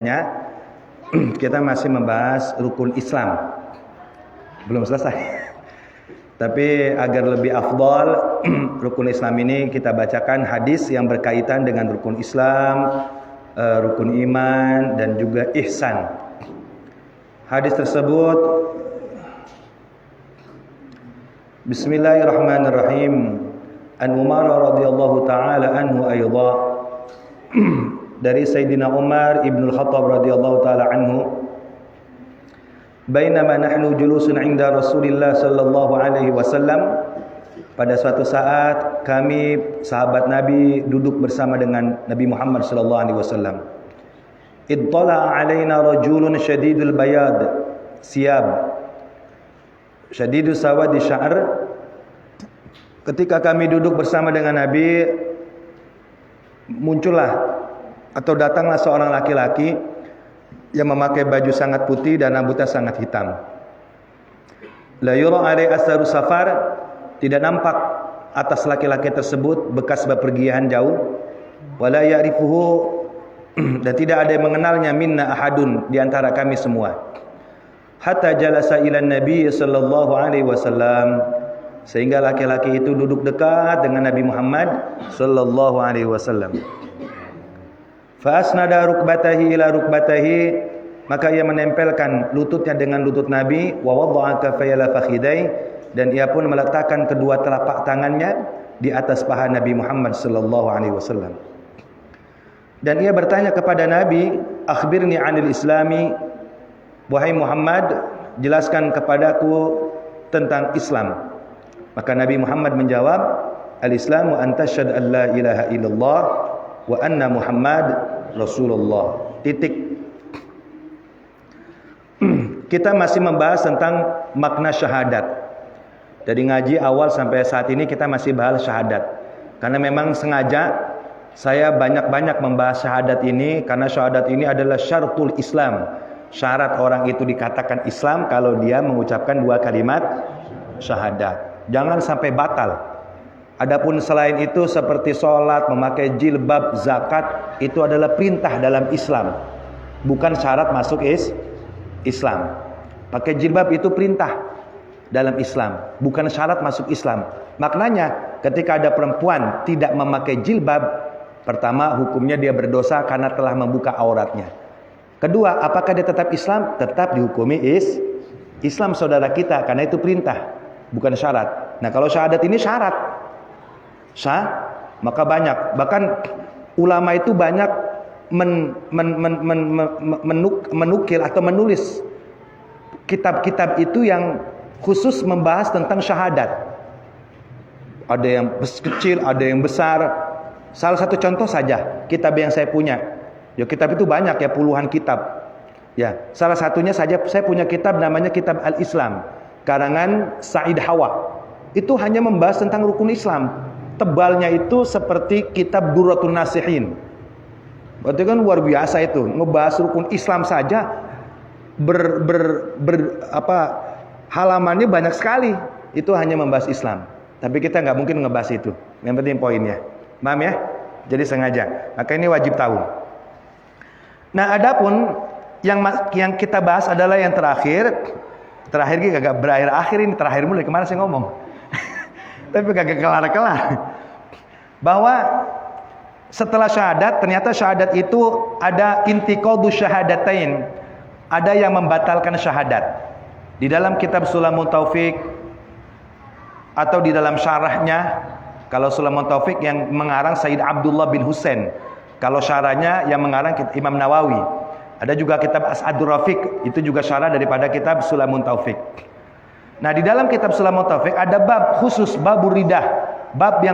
Kita masih membahas rukun Islam. Belum selesai. Tapi agar lebih afdal, rukun Islam ini kita bacakan hadis yang berkaitan dengan rukun Islam, rukun iman, dan juga ihsan. Hadis tersebut, Bismillahirrahmanirrahim. An Umar radhiyallahu taala anhu aidha, dari Sayyidina Umar ibn al-Khattab radhiyallahu taala anhu, bainama nahnu julusun 'inda Rasulillah sallallahu alaihi wasallam, pada suatu saat kami sahabat Nabi duduk bersama dengan Nabi Muhammad sallallahu alaihi wasallam. Ittala 'alaina rajulun syadidul bayad siyab syadidus sawadi sya'r. Ketika kami duduk bersama dengan Nabi, muncullah atau datanglah seorang laki-laki yang memakai baju sangat putih dan rambutnya sangat hitam. La yura alai asaru safar, tidak nampak atas laki-laki tersebut bekas bepergian jauh. Wala ya'rifuhu, dan tidak ada yang mengenalnya minna ahadun, di antara kami semua. Hatta jalasa ila Nabi sallallahu alaihi wasallam, sehingga laki-laki itu duduk dekat dengan Nabi Muhammad sallallahu alaihi wasallam. Fa asnada rukbatahi ila rukbatahi, maka ia menempelkan lututnya dengan lutut Nabi, wa wadda'a kaffayhi ala fakhidai, dan ia pun meletakkan kedua telapak tangannya di atas paha Nabi Muhammad sallallahu alaihi wasallam. Dan ia bertanya kepada Nabi, akhbirni 'anil islami, wahai Muhammad, jelaskan kepadaku tentang Islam. Maka Nabi Muhammad menjawab, al-islamu an tashhadu an la ilaha illallah wa anna Muhammad Rasulullah. Titik. Kita masih membahas tentang makna syahadat. Dari ngaji awal sampai saat ini kita masih bahas syahadat. Karena memang sengaja saya banyak-banyak membahas syahadat ini, karena syahadat ini adalah syaratul Islam. Syarat orang itu dikatakan Islam kalau dia mengucapkan dua kalimat syahadat. Jangan sampai batal. Adapun selain itu seperti sholat, memakai jilbab, zakat, itu adalah perintah dalam Islam, bukan syarat masuk Islam. Pakai jilbab itu perintah dalam Islam, bukan syarat masuk Islam. Maknanya ketika ada perempuan tidak memakai jilbab, pertama hukumnya dia berdosa karena telah membuka auratnya. Kedua, apakah dia tetap Islam? Tetap dihukumi Islam saudara kita, karena itu perintah, bukan syarat. Nah, kalau syahadat ini syarat, maka banyak, bahkan ulama itu banyak menukil atau menulis kitab-kitab itu yang khusus membahas tentang syahadat. Ada yang kecil, ada yang besar. Salah satu contoh saja, kitab yang saya punya. Ya, kitab itu banyak ya, puluhan kitab. Ya, salah satunya saja saya punya kitab namanya Kitab Al-Islam, karangan Said Hawa. Itu hanya membahas tentang rukun Islam. Tebalnya itu seperti kitab Durratun Nasihin. Berarti kan luar biasa itu, ngebahas rukun Islam saja halamannya banyak sekali. Itu hanya membahas Islam. Tapi kita nggak mungkin ngebahas itu. Yang penting poinnya. Paham ya? Jadi sengaja. Maka ini wajib tahu. Nah, adapun yang kita bahas adalah yang terakhir. Terakhir gak berakhir-akhir ini, terakhir mulai kemana saya ngomong. Tapi kagak kelar-kelar. Bahwa setelah syahadat, ternyata syahadat itu ada intiqadu syahadatain. Ada yang membatalkan syahadat. Di dalam kitab Sulamul Taufik atau di dalam syarahnya, kalau Sulamul Taufik yang mengarang Sayyid Abdullah bin Husain, kalau syarahnya yang mengarang Imam Nawawi. Ada juga kitab As'adur Rafiq, itu juga syarah daripada kitab Sulamul Taufik. Nah, di dalam kitab Sulamul Taufik ada bab khusus, babur ridah, bab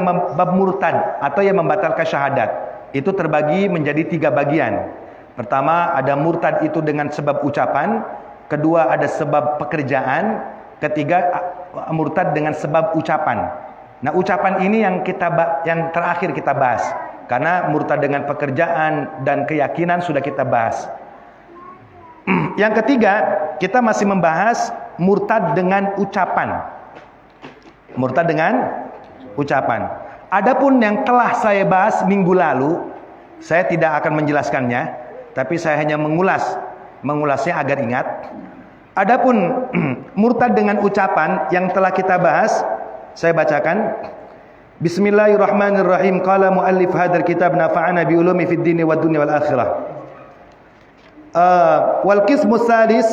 murtad atau yang membatalkan syahadat. Itu terbagi menjadi 3 bagian. Pertama, ada murtad itu dengan sebab ucapan. Kedua, ada sebab pekerjaan. Ketiga, murtad dengan sebab ucapan. Nah, ucapan ini yang terakhir kita bahas. Karena murtad dengan pekerjaan dan keyakinan sudah kita bahas. Yang ketiga, kita masih membahas murtad dengan ucapan. Murtad dengan ucapan. Adapun yang telah saya bahas minggu lalu, saya tidak akan menjelaskannya. tapi saya hanya mengulasnya agar ingat. Adapun murtad dengan ucapan yang telah kita bahas, saya bacakan. Bismillahirrahmanirrahim. Qala muallif hadzal kitab nafa'ana bi ulumi fid dini wad dunya wal akhirah. Wal qismu tsalis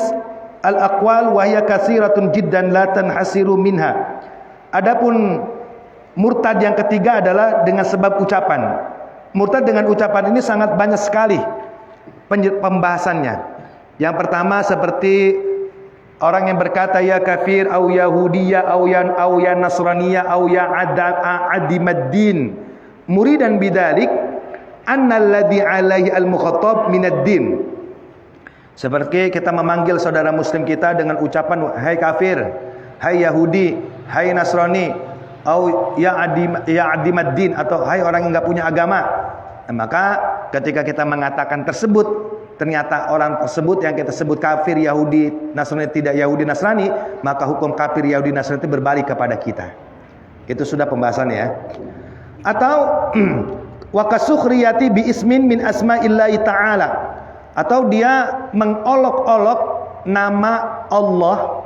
al aqwal wa hiya katsiratun jiddan la tanhasiru minha. Adapun murtad yang ketiga adalah dengan sebab ucapan. Murtad dengan ucapan ini sangat banyak sekali pembahasannya. Yang pertama seperti orang yang berkata ya kafir au yahudiyya au ya nasraniyya au ya adimaddin muridan bidzalik annalladzi alaihi al-mukhatab minad-din. Seperti kita memanggil saudara muslim kita dengan ucapan hai kafir, hai Yahudi, hai Nasrani, au ya adimaddin, atau hai orang yang enggak punya agama. Nah, maka ketika kita mengatakan tersebut, ternyata orang tersebut yang kita sebut kafir Yahudi Nasrani tidak Yahudi Nasrani, maka hukum kafir Yahudi Nasrani itu berbalik kepada kita. Itu sudah pembahasannya ya. Atau wa kasukhriyati bi ismin min asma'illahi ta'ala, atau dia mengolok-olok nama Allah,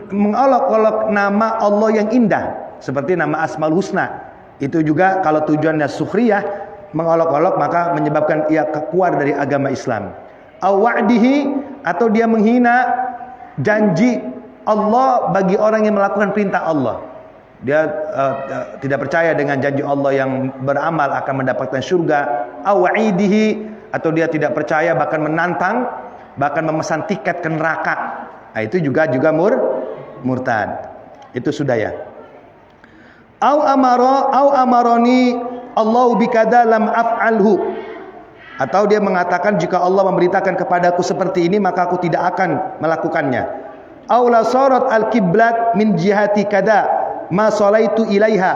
mengolok-olok nama Allah yang indah seperti nama Asmaul Husna. Itu juga kalau tujuannya sukhriyah, mengolok-olok, maka menyebabkan ia keluar dari agama Islam. Awa'dihi, atau dia menghina janji Allah bagi orang yang melakukan perintah Allah. Dia tidak percaya dengan janji Allah yang beramal akan mendapatkan surga. Awa'idihi, atau dia tidak percaya bahkan menantang, bahkan memesan tiket ke neraka. Nah, itu juga murtad. Itu sudah ya. Au amaroni Allahu bikada lam af'alhu, atau dia mengatakan jika Allah memberitakan kepadaku seperti ini maka aku tidak akan melakukannya. Au la sarat al-qiblat min jihati kada ma salaitu ilaiha,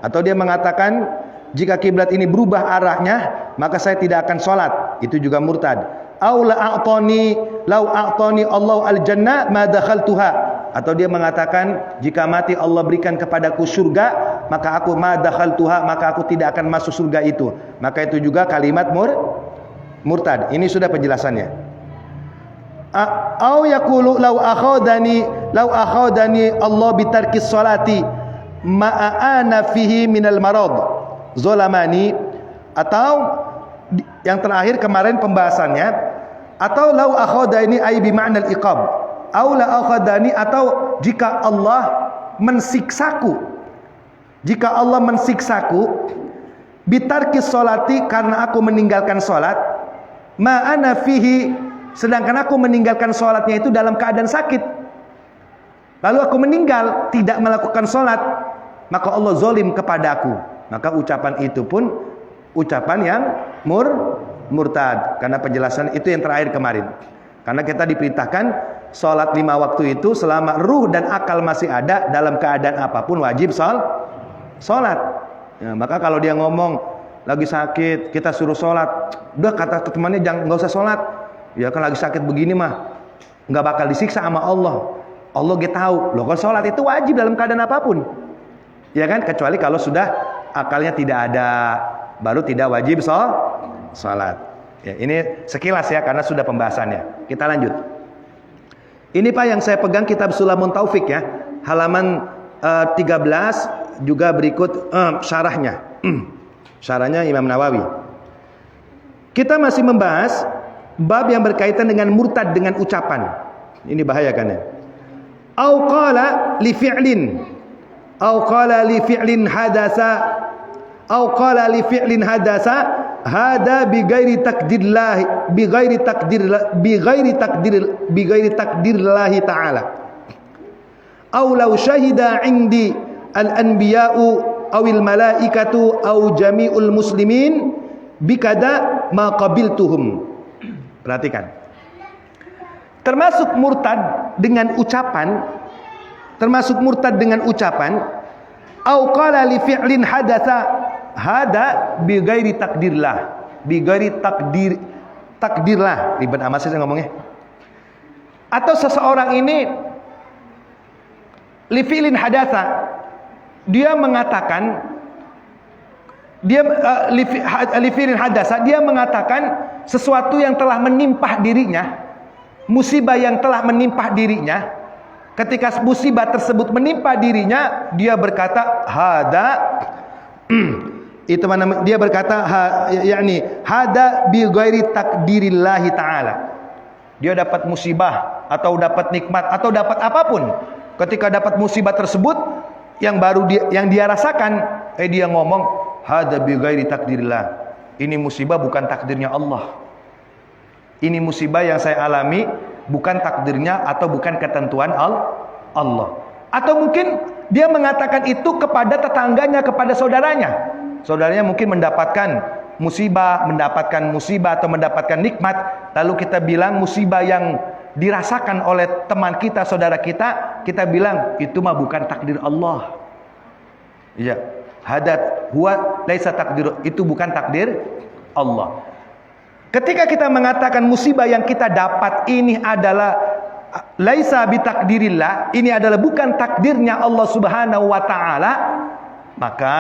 atau dia mengatakan jika kiblat ini berubah arahnya maka saya tidak akan sholat. Itu juga murtad. Au la a'tani law a'tani Allah al-jannah ma dakhaltuha, atau dia mengatakan jika mati Allah berikan kepadaku surga maka aku ma dakhaltuha, maka aku tidak akan masuk surga itu. Maka itu juga kalimat murtad. Ini sudah penjelasannya. Au yaqulu law akhadani Allah bitarkis salati ma'ana fihi minal marad zolamani, atau yang terakhir kemarin pembahasannya, atau lau akhadani ay bi ma'nal iqab, au la akhadani, atau jika Allah mensiksaku, bitarkis salati, karena aku meninggalkan salat, ma'ana fihi, sedangkan aku meninggalkan salatnya itu dalam keadaan sakit, lalu aku meninggal tidak melakukan salat, maka Allah zalim kepadaku. Maka ucapan itu pun ucapan yang murtad. Karena penjelasan itu yang terakhir kemarin. Karena kita diperintahkan sholat 5 waktu itu selama ruh dan akal masih ada, dalam keadaan apapun wajib sholat. Ya, maka kalau dia ngomong lagi sakit kita suruh sholat, udah kata temannya nggak usah sholat. Ya kan lagi sakit begini mah nggak bakal disiksa sama Allah. Allah tahu loh, kalau sholat itu wajib dalam keadaan apapun. Ya kan, kecuali kalau sudah akalnya tidak ada, baru tidak wajib sholat. Ya, ini sekilas ya, karena sudah pembahasannya. Kita lanjut. Ini Pak yang saya pegang kitab Sulamun Taufik ya, halaman 13, juga berikut syarahnya. Syarahnya Imam Nawawi. Kita masih membahas bab yang berkaitan dengan murtad dengan ucapan. Ini bahaya kan ya. Au qala li fi'lin, au qala li fi'lin hadasa, au qala li fi'lin hadasa hada bi ghairi takdirlah, bi ghairi takdirlah ta'ala. Au law syahida indi al-anbiya'u awil malaikatu au jami'ul muslimin bikada ma qabiltuhum. Perhatikan. Termasuk murtad dengan ucapan, au qala li fi'lin hadatsa hada bi ghairi takdirlah, bi ghairi takdirlah, ribet amat saya ngomongnya. Atau seseorang ini li fi'lin hadatsa, dia mengatakan Dia lifirin hadasa, dia mengatakan sesuatu yang telah menimpa dirinya, musibah yang telah menimpa dirinya. Ketika musibah tersebut menimpa dirinya, dia berkata hada itu mana, dia berkata yakni hada bi ghairi takdirillahi taala. Dia dapat musibah atau dapat nikmat atau dapat apapun. Ketika dapat musibah tersebut yang baru yang dia rasakan, dia ngomong hada bi ghairi takdirillah. Ini musibah bukan takdirnya Allah. Ini musibah yang saya alami bukan takdirnya atau bukan ketentuan Allah. Atau mungkin dia mengatakan itu kepada tetangganya, kepada saudaranya. Saudaranya mungkin mendapatkan musibah atau mendapatkan nikmat, lalu kita bilang musibah yang dirasakan oleh teman kita, saudara kita, kita bilang itu mah bukan takdir Allah. Iya, hadat huwa laisa takdir, itu bukan takdir Allah. Ketika kita mengatakan musibah yang kita dapat ini adalah laisa bitakdirillah, ini adalah bukan takdirnya Allah Subhanahu wa taala, maka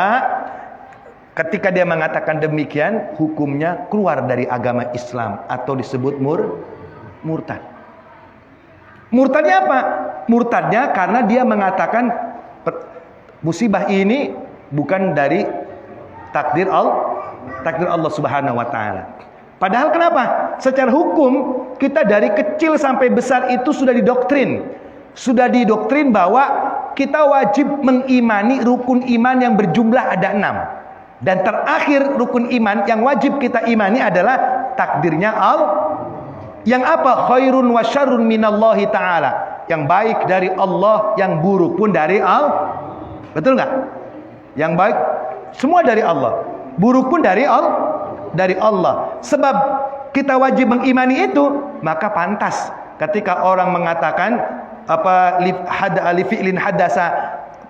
ketika dia mengatakan demikian, hukumnya keluar dari agama Islam atau disebut murtad. Murtadnya apa? Murtadnya karena dia mengatakan musibah ini bukan dari takdir Allah Subhanahu wa taala. Padahal kenapa? Secara hukum kita dari kecil sampai besar itu sudah didoktrin bahwa kita wajib mengimani rukun iman yang berjumlah ada 6. Dan terakhir rukun iman yang wajib kita imani adalah takdirnya Allah. Yang apa? Khairun wa syarrun minallahi ta'ala. Yang baik dari Allah, yang buruk pun dari Allah. Betul nggak? Yang baik semua dari Allah, buruk pun dari Allah. Sebab kita wajib mengimani itu, maka pantas ketika orang mengatakan fi'lin hadasa,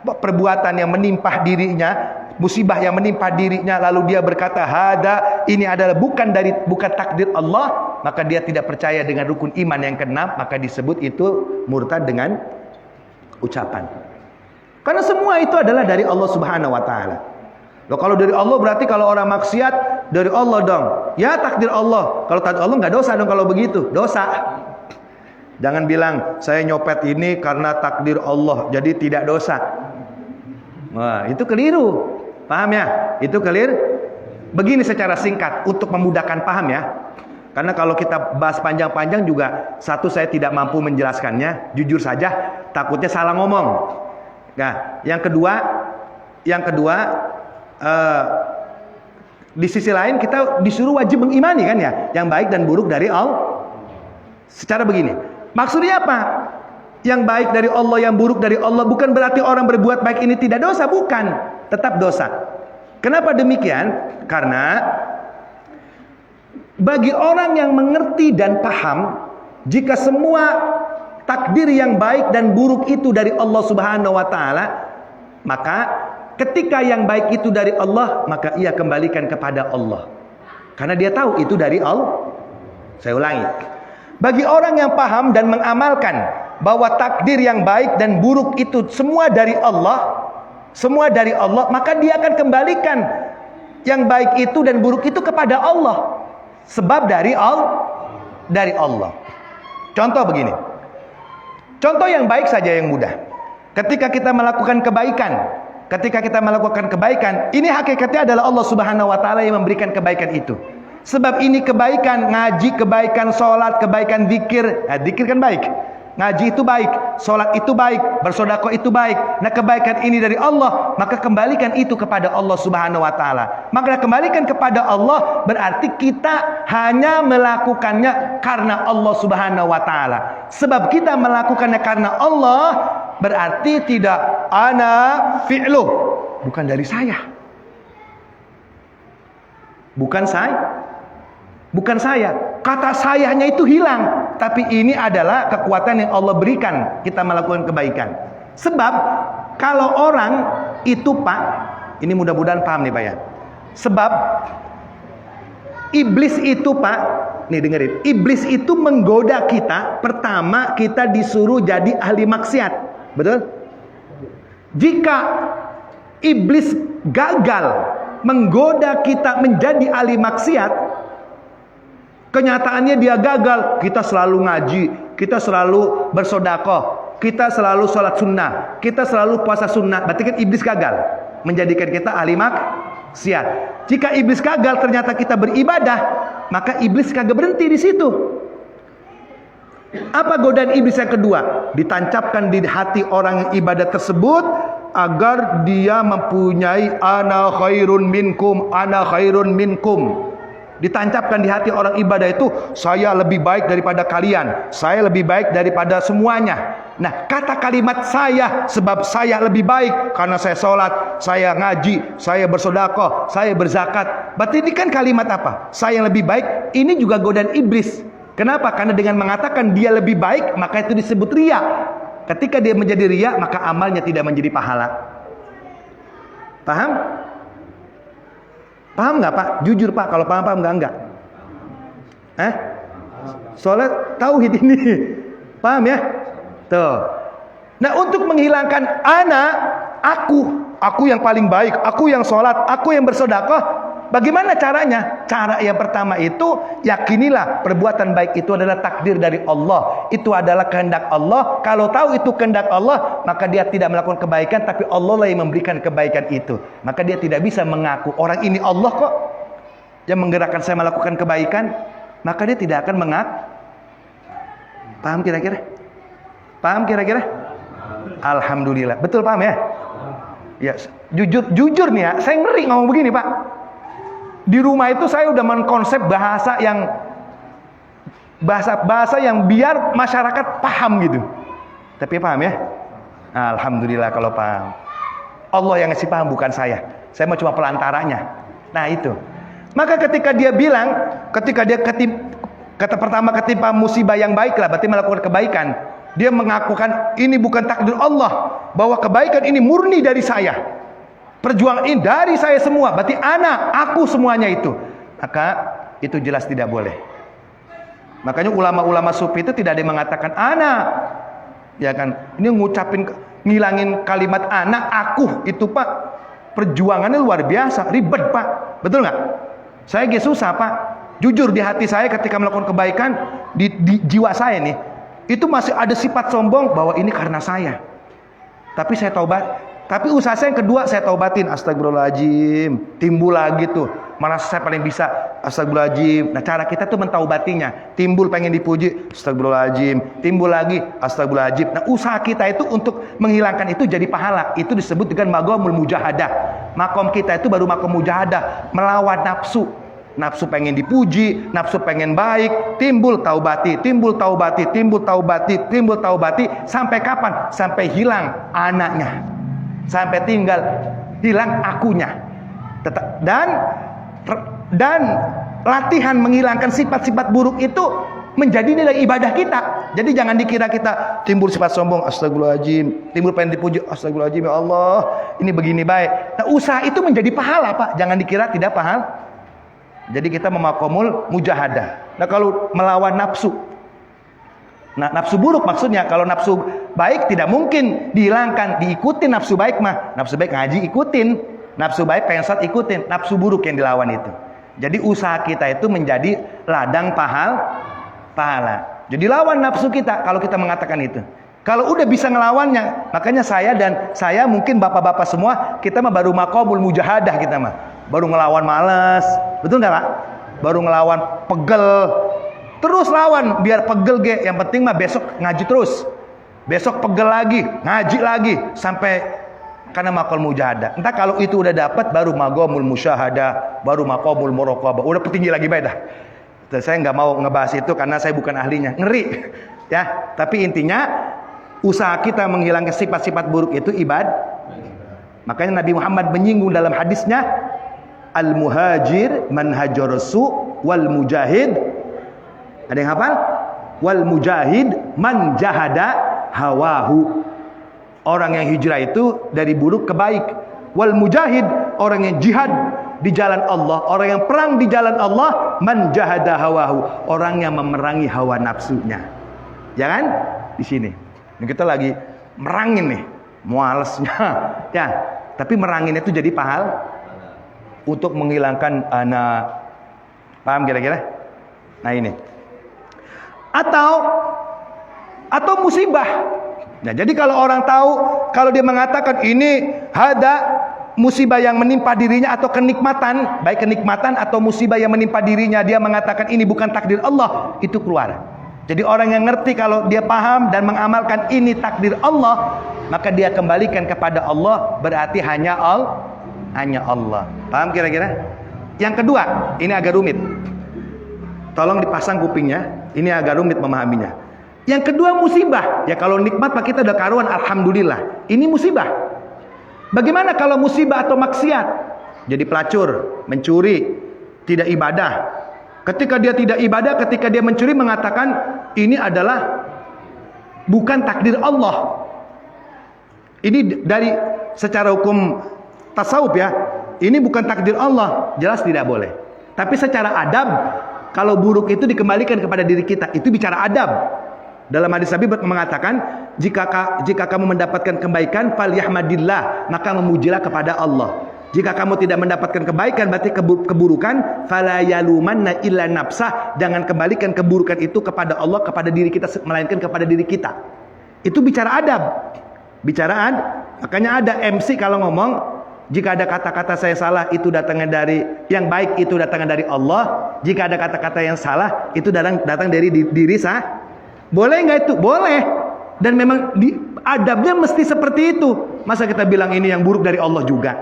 perbuatan yang menimpa dirinya, musibah yang menimpa dirinya, lalu dia berkata hada, ini adalah bukan takdir Allah, maka dia tidak percaya dengan rukun iman yang ke-6, maka disebut itu murtad dengan ucapan. Karena semua itu adalah dari Allah Subhanahu wa taala. Loh, kalau dari Allah berarti kalau orang maksiat dari Allah dong. Ya takdir Allah. Kalau takdir Allah nggak dosa dong kalau begitu. Dosa. Jangan bilang saya nyopet ini karena takdir Allah, jadi tidak dosa. Wah, itu keliru. Paham ya? Itu clear? Begini secara singkat untuk memudahkan paham ya. Karena kalau kita bahas panjang-panjang juga, satu saya tidak mampu menjelaskannya, jujur saja, takutnya salah ngomong. Nah, yang kedua, di sisi lain kita disuruh wajib mengimani kan ya, yang baik dan buruk dari Allah. Secara begini, maksudnya apa? Yang baik dari Allah, yang buruk dari Allah, bukan berarti orang berbuat baik ini tidak dosa, bukan. Tetap dosa. Kenapa demikian? Karena bagi orang yang mengerti dan paham, jika semua takdir yang baik dan buruk itu dari Allah Subhanahu wa taala, maka ketika yang baik itu dari Allah, maka ia kembalikan kepada Allah. Karena dia tahu itu dari Allah. Saya ulangi. Bagi orang yang paham dan mengamalkan bahwa takdir yang baik dan buruk itu semua dari Allah, maka dia akan kembalikan yang baik itu dan buruk itu kepada Allah. Sebab dari Allah. Contoh begini. Contoh yang baik saja yang mudah. Ketika kita melakukan kebaikan, ini hakikatnya adalah Allah Subhanahu wa taala yang memberikan kebaikan itu. Sebab ini kebaikan, ngaji kebaikan, sholat kebaikan, zikir. Nah, zikir kan baik. Ngaji itu baik, sholat itu baik, bersedekah itu baik. Nah, kebaikan ini dari Allah, maka kembalikan itu kepada Allah Subhanahu wa taala. Maka kembalikan kepada Allah berarti kita hanya melakukannya karena Allah Subhanahu wa taala. Sebab kita melakukannya karena Allah berarti tidak ana fi'lu, bukan dari saya. Bukan saya. Kata sayanya itu hilang. Tapi ini adalah kekuatan yang Allah berikan kita melakukan kebaikan. Sebab kalau orang itu Pak, ini mudah-mudahan paham nih Pak ya. Sebab iblis itu Pak, nih dengerin. Iblis itu menggoda kita. Pertama kita disuruh jadi ahli maksiat. Betul? Jika iblis gagal menggoda kita menjadi ahli maksiat, kenyataannya dia gagal. Kita selalu ngaji, kita selalu bersedekah, kita selalu sholat sunnah, kita selalu puasa sunnah. Berarti kan iblis gagal menjadikan kita ahli maksiat. Jika iblis gagal ternyata kita beribadah, maka iblis kagak berhenti di situ. Apa godaan iblis yang kedua? Ditancapkan di hati orang yang ibadah tersebut agar dia mempunyai ana khairun minkum, ana khairun minkum. Ditancapkan di hati orang ibadah itu, saya lebih baik daripada kalian, saya lebih baik daripada semuanya. Nah, kata kalimat saya, sebab saya lebih baik karena saya sholat, saya ngaji, saya bersedekah, saya berzakat. Berarti ini kan kalimat apa? Saya yang lebih baik. Ini juga godaan iblis. Kenapa? Karena dengan mengatakan dia lebih baik, maka itu disebut riya. Ketika dia menjadi riya, maka amalnya tidak menjadi pahala. Paham? Paham nggak Pak? Jujur Pak, kalau paham nggak? Soalnya tauhid ini. Paham ya? Tuh. Nah, untuk menghilangkan ana, aku yang paling baik, aku yang sholat, aku yang bersedekah. Bagaimana caranya? Cara yang pertama itu, yakinilah perbuatan baik itu adalah takdir dari Allah. Itu adalah kehendak Allah. Kalau tahu itu kehendak Allah, maka dia tidak melakukan kebaikan, tapi Allah lah yang memberikan kebaikan itu. Maka dia tidak bisa mengaku, orang ini Allah kok yang menggerakkan saya melakukan kebaikan. Maka dia tidak akan mengaku. Paham kira-kira? Paham kira-kira? Alhamdulillah. Betul paham ya? Ya, jujur nih ya, saya ngeri ngomong begini Pak. Di rumah itu saya udah mengkonsep bahasa yang biar masyarakat paham gitu. Tapi paham ya? Alhamdulillah kalau paham. Allah yang ngasih paham, bukan saya. Saya cuma pelantaranya. Nah itu. Maka ketika dia bilang, kata pertama ketimpa musibah yang baiklah, berarti melakukan kebaikan. Dia mengakukan ini bukan takdir Allah, bahwa kebaikan ini murni dari saya. Perjuangan ini dari saya semua, berarti aku semuanya itu. Maka itu jelas tidak boleh. Makanya ulama-ulama sufi itu tidak ada yang mengatakan ya kan? Ini ngilangin kalimat aku itu Pak. Perjuangannya luar biasa, ribet Pak. Betul nggak? Saya susah Pak. Jujur di hati saya ketika melakukan kebaikan, di jiwa saya nih, itu masih ada sifat sombong bahwa ini karena saya. Tapi saya taubat. Tapi usaha saya yang kedua, saya taubatin. Astagfirullahaladzim. Timbul lagi tuh, mana saya paling bisa. Astagfirullahaladzim. Nah, cara kita tuh mentaubatinya. Timbul pengen dipuji, astagfirullahaladzim. Timbul lagi, astagfirullahaladzim. Nah, usaha kita itu untuk menghilangkan itu jadi pahala. Itu disebut dengan maqamul mujahadah. Makom kita itu baru makom mujahadah, melawan nafsu. Nafsu pengen dipuji, nafsu pengen baik. Timbul taubati, timbul taubati, timbul taubati, timbul taubati. Sampai kapan? Sampai hilang anaknya, sampai tinggal hilang akunya. Dan latihan menghilangkan sifat-sifat buruk itu menjadi nilai ibadah kita. Jadi jangan dikira kita timbul sifat sombong, astagfirullahaladzim, timbul pengen dipuji, astagfirullahaladzim, ya Allah, ini begini baik. Nah, usaha itu menjadi pahala Pak. Jangan dikira tidak pahala. Jadi kita memakomul mujahadah. Nah, kalau melawan nafsu, nah nafsu buruk maksudnya, kalau nafsu baik tidak mungkin dihilangkan, diikutin nafsu baik mah. Nafsu baik ngaji ikutin, nafsu baik pengen sholat ikutin, nafsu buruk yang dilawan itu. Jadi usaha kita itu menjadi ladang pahala. Jadi lawan nafsu kita kalau kita mengatakan itu. Kalau udah bisa ngelawannya, makanya saya mungkin bapak-bapak semua, kita mah baru maqamul mujahadah kita mah. Baru ngelawan malas, betul nggak Pak? Baru ngelawan pegel, terus lawan biar pegel ge. Yang penting mah besok ngaji terus, besok pegel lagi, ngaji lagi sampai karena maqamul mujahadah. Entah kalau itu udah dapat, baru maqamul musyahadah, baru maqamul muraqabah. Udah tinggi lagi beda. Saya nggak mau ngebahas itu karena saya bukan ahlinya, ngeri ya. Tapi intinya usaha kita menghilangkan sifat-sifat buruk itu ibadah. Makanya Nabi Muhammad menyinggung dalam hadisnya, al-muhajir man hajarasu wal mujahid. Ada yang hafal? Wal mujahid man jahada hawahu. Orang yang hijrah itu dari buruk ke baik. Wal mujahid, orang yang jihad di jalan Allah, orang yang perang di jalan Allah, man jahada hawahu, orang yang memerangi hawa nafsunya. Jangan di sini. Ini kita lagi merangin nih, mualesnya. Ya, tapi merangin itu jadi pahala. untuk menghilangkan anak. Paham kira-kira? Nah ini. Atau musibah. Nah, jadi kalau orang tahu, kalau dia mengatakan ini ada musibah yang menimpa dirinya atau kenikmatan, baik kenikmatan atau musibah yang menimpa dirinya, dia mengatakan ini bukan takdir Allah, itu keluar. Jadi orang yang ngerti, kalau dia paham dan mengamalkan ini takdir Allah, maka dia kembalikan kepada Allah, berarti hanya Allah. Paham kira-kira? Yang kedua, ini agak rumit. Tolong dipasang kupingnya, ini agak rumit memahaminya. Yang kedua musibah. Ya kalau nikmat maka kita udah karuan, alhamdulillah. Ini musibah. Bagaimana kalau musibah atau maksiat? Jadi pelacur, mencuri, tidak ibadah. Ketika dia tidak ibadah, ketika dia mencuri, mengatakan ini adalah bukan takdir Allah. Ini dari secara hukum tasawuf ya, ini bukan takdir Allah, jelas tidak boleh. Tapi secara adab, kalau buruk itu dikembalikan kepada diri kita, itu bicara adab. Dalam hadis Nabi mengatakan, jika kamu mendapatkan kebaikan, falyahmadillah, maka memujilah kepada Allah. Jika kamu tidak mendapatkan kebaikan, berarti keburukan, fala yalumanna illa nafsah, jangan kembalikan keburukan itu kepada Allah, kepada diri kita, melainkan kepada diri kita. Itu bicara adab. Makanya ada MC kalau ngomong, jika ada kata-kata saya salah, itu datangnya dari yang baik, itu datangnya dari Allah. Jika ada kata-kata yang salah, itu datang dari diri saya. Boleh nggak itu? Boleh. Dan memang adabnya mesti seperti itu. Masa kita bilang ini yang buruk dari Allah juga?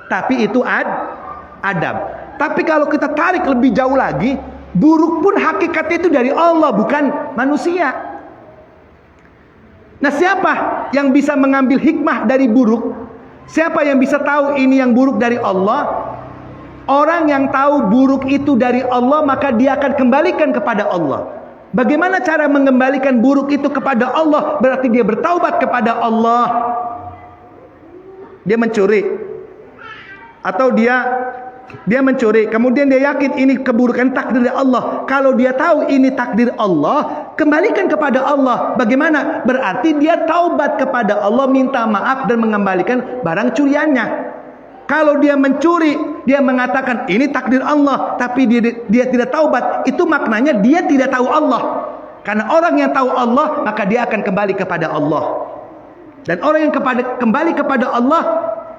Tapi itu adab. Tapi kalau kita tarik lebih jauh lagi, buruk pun hakikatnya itu dari Allah, bukan manusia. Nah, siapa yang bisa mengambil hikmah dari buruk? Siapa yang bisa tahu ini yang buruk dari Allah? Orang yang tahu buruk itu dari Allah, maka dia akan kembalikan kepada Allah. Bagaimana cara mengembalikan buruk itu kepada Allah? Berarti dia bertaubat kepada Allah. Dia mencuri, atau dia mencuri, kemudian dia yakin ini keburukan takdir Allah. Kalau dia tahu ini takdir Allah, kembalikan kepada Allah. Bagaimana? Berarti dia taubat kepada Allah, minta maaf dan mengembalikan barang curiannya. Kalau dia mencuri, dia mengatakan ini takdir Allah, tapi dia tidak taubat, itu maknanya dia tidak tahu Allah. Karena orang yang tahu Allah, maka dia akan kembali kepada Allah. Dan orang yang kembali kepada Allah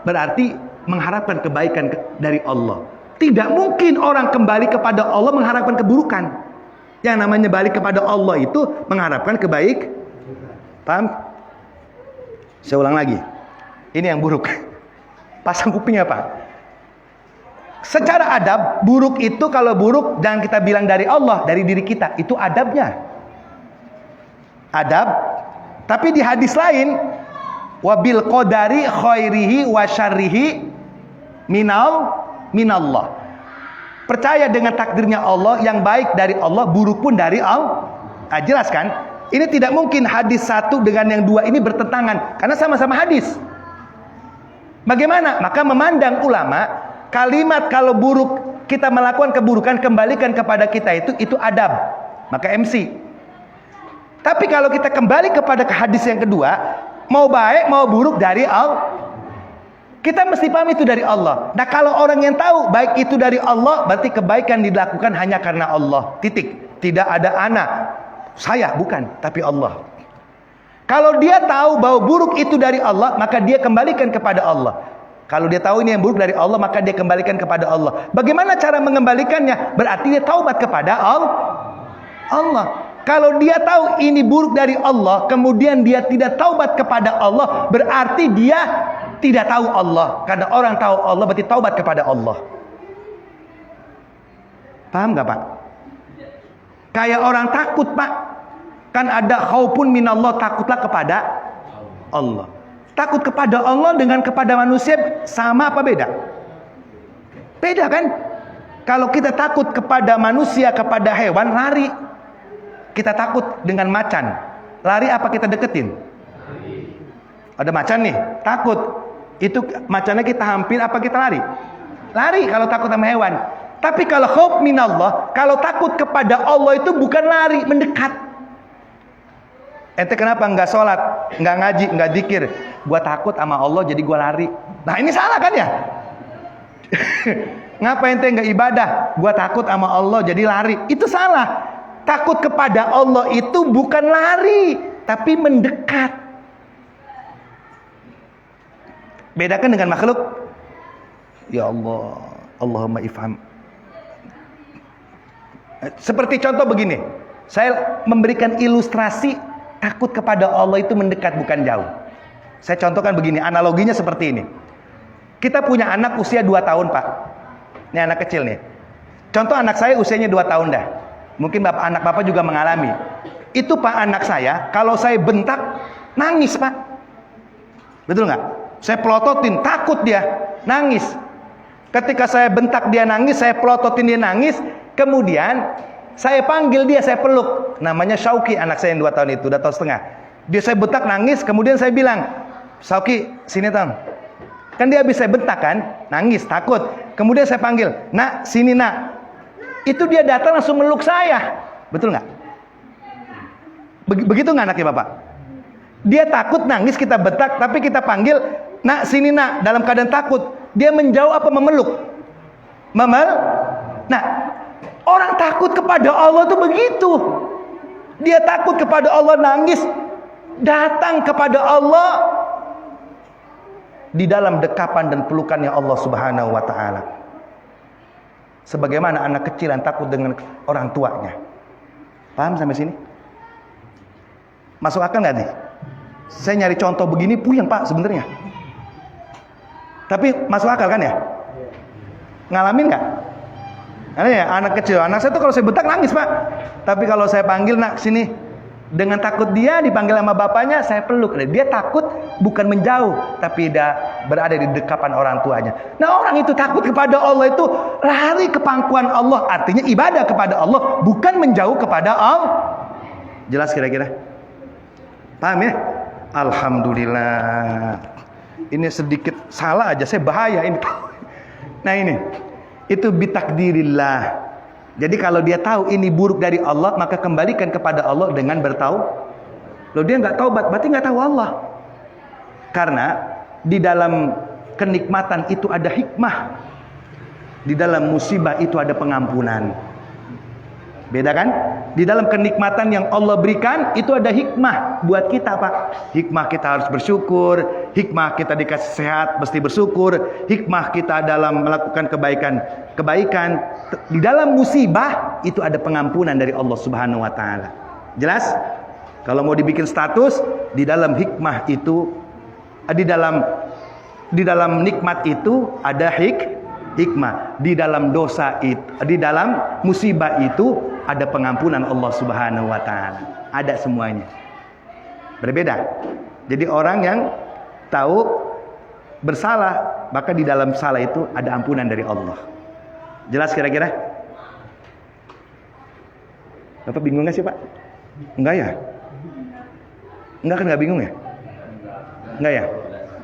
berarti mengharapkan kebaikan dari Allah. Tidak mungkin orang kembali kepada Allah mengharapkan keburukan. Yang namanya balik kepada Allah itu mengharapkan kebaikan. Paham? Saya ulang lagi. Ini yang buruk. Pasang kupingnya Pak. Secara adab, buruk itu kalau buruk jangan kita bilang dari Allah, dari diri kita. Itu adabnya. Adab. Tapi di hadis lain, wabil qadari khairihi wa syarrihi minallah. Percaya dengan takdirnya Allah, yang baik dari Allah, buruk pun dari Allah. Nah, jelas kan? Ini tidak mungkin hadis satu dengan yang dua ini bertentangan, karena sama-sama hadis. Bagaimana? Maka memandang ulama, kalimat kalau buruk, kita melakukan keburukan, kembalikan kepada kita itu adab. Maka MC. Tapi kalau kita kembali kepada hadis yang kedua, mau baik mau buruk dari Allah, kita mesti paham itu dari Allah. Nah, kalau orang yang tahu baik itu dari Allah, berarti kebaikan dilakukan hanya karena Allah. Titik. Tidak ada anak, saya bukan, tapi Allah. Kalau dia tahu bahwa buruk itu dari Allah, maka dia kembalikan kepada Allah. Kalau dia tahu ini yang buruk dari Allah, maka dia kembalikan kepada Allah. Bagaimana cara mengembalikannya? Berarti dia taubat kepada Allah. Kalau dia tahu ini buruk dari Allah, kemudian dia tidak taubat kepada Allah, berarti dia tidak tahu Allah. Karena orang tahu Allah berarti taubat kepada Allah. Paham gak Pak? Kayak orang takut Pak. Kan ada khaufun minallah, takutlah kepada Allah. Takut kepada Allah dengan kepada manusia sama apa beda? Beda kan? Kalau kita takut kepada manusia, kepada hewan, lari. Kita takut dengan macan, lari apa kita deketin? Ada macan nih, takut. Itu macannya kita hampir apa kita lari? Lari kalau takut sama hewan. Tapi kalau khauf minallah, kalau takut kepada Allah itu bukan lari, mendekat. Ente kenapa nggak sholat, nggak ngaji, nggak zikir? Gua takut sama Allah jadi gua lari. Nah ini salah kan ya? Ngapain teh nggak ibadah? Gua takut sama Allah jadi lari. Itu salah. Takut kepada Allah itu bukan lari, tapi mendekat. Bedakan dengan makhluk. Ya Allah, Allahumma ifham. Seperti contoh begini, saya memberikan ilustrasi takut kepada Allah itu mendekat bukan jauh. Saya contohkan begini, analoginya seperti ini. Kita punya anak usia 2 tahun, Pak. Ini anak kecil nih. Contoh anak saya usianya 2 tahun dah. Mungkin anak Bapak juga mengalami. Itu Pak, anak saya, kalau saya bentak, nangis Pak. Betul nggak? Saya pelototin, takut dia, nangis. Ketika saya bentak dia nangis, saya pelototin dia nangis. Kemudian saya panggil dia, saya peluk. Namanya Syauki, anak saya yang 2 tahun itu, 2 tahun setengah. Dia saya bentak nangis, kemudian saya bilang, Syauki, sini Tong. Kan dia habis saya bentak kan, nangis, takut. Kemudian saya panggil, Nak, sini Nak. Itu dia datang langsung meluk saya. Betul nggak? Begitu nggak anaknya Bapak? Dia takut, nangis, kita bentak, tapi kita panggil, Nak, sini Nak. Dalam keadaan takut, dia menjauh apa memeluk? Nah, orang takut kepada Allah itu begitu. Dia takut kepada Allah, nangis, datang kepada Allah di dalam dekapan dan pelukannya Allah Subhanahu wa taala. Sebagaimana anak kecil yang takut dengan orang tuanya. Paham sampai sini? Masuk akal nggak nih? Saya nyari contoh begini puyeng Pak sebenarnya. Tapi masuk akal kan ya? Ngalamin nggak? Ya, anak kecil, anak saya tuh kalau saya bentak nangis Pak. Tapi kalau saya panggil, Nak, sini. Dengan takut dia dipanggil sama bapaknya, saya peluk. Dia takut bukan menjauh, tapi dia berada di dekapan orang tuanya. Nah, orang itu takut kepada Allah itu lari ke pangkuan Allah. Artinya ibadah kepada Allah, bukan menjauh kepada Allah. Jelas kira-kira? Paham ya? Alhamdulillah. Ini sedikit salah aja, saya bahaya ini. Nah ini, itu bitakdirillah. Jadi kalau dia tahu ini buruk dari Allah, maka kembalikan kepada Allah dengan bertaubat. Loh, dia nggak taubat, berarti nggak tahu Allah. Karena di dalam kenikmatan itu ada hikmah. Di dalam musibah itu ada pengampunan. Beda kan? Di dalam kenikmatan yang Allah berikan itu ada hikmah buat kita, Pak. Hikmah kita harus bersyukur, hikmah kita dikasih sehat mesti bersyukur, hikmah kita dalam melakukan kebaikan. Di dalam musibah itu ada pengampunan dari Allah Subhanahu wa taala. Jelas? Kalau mau dibikin status, di dalam hikmah itu di dalam nikmat itu ada hikmah. Di dalam dosa itu, di dalam musibah itu ada pengampunan Allah Subhanahu wa taala. Ada semuanya. Berbeda. Jadi orang yang tahu bersalah, maka di dalam salah itu ada ampunan dari Allah. Jelas kira-kira? Bapak bingung gak sih Pak? Enggak ya? Enggak kan gak bingung ya? Enggak ya?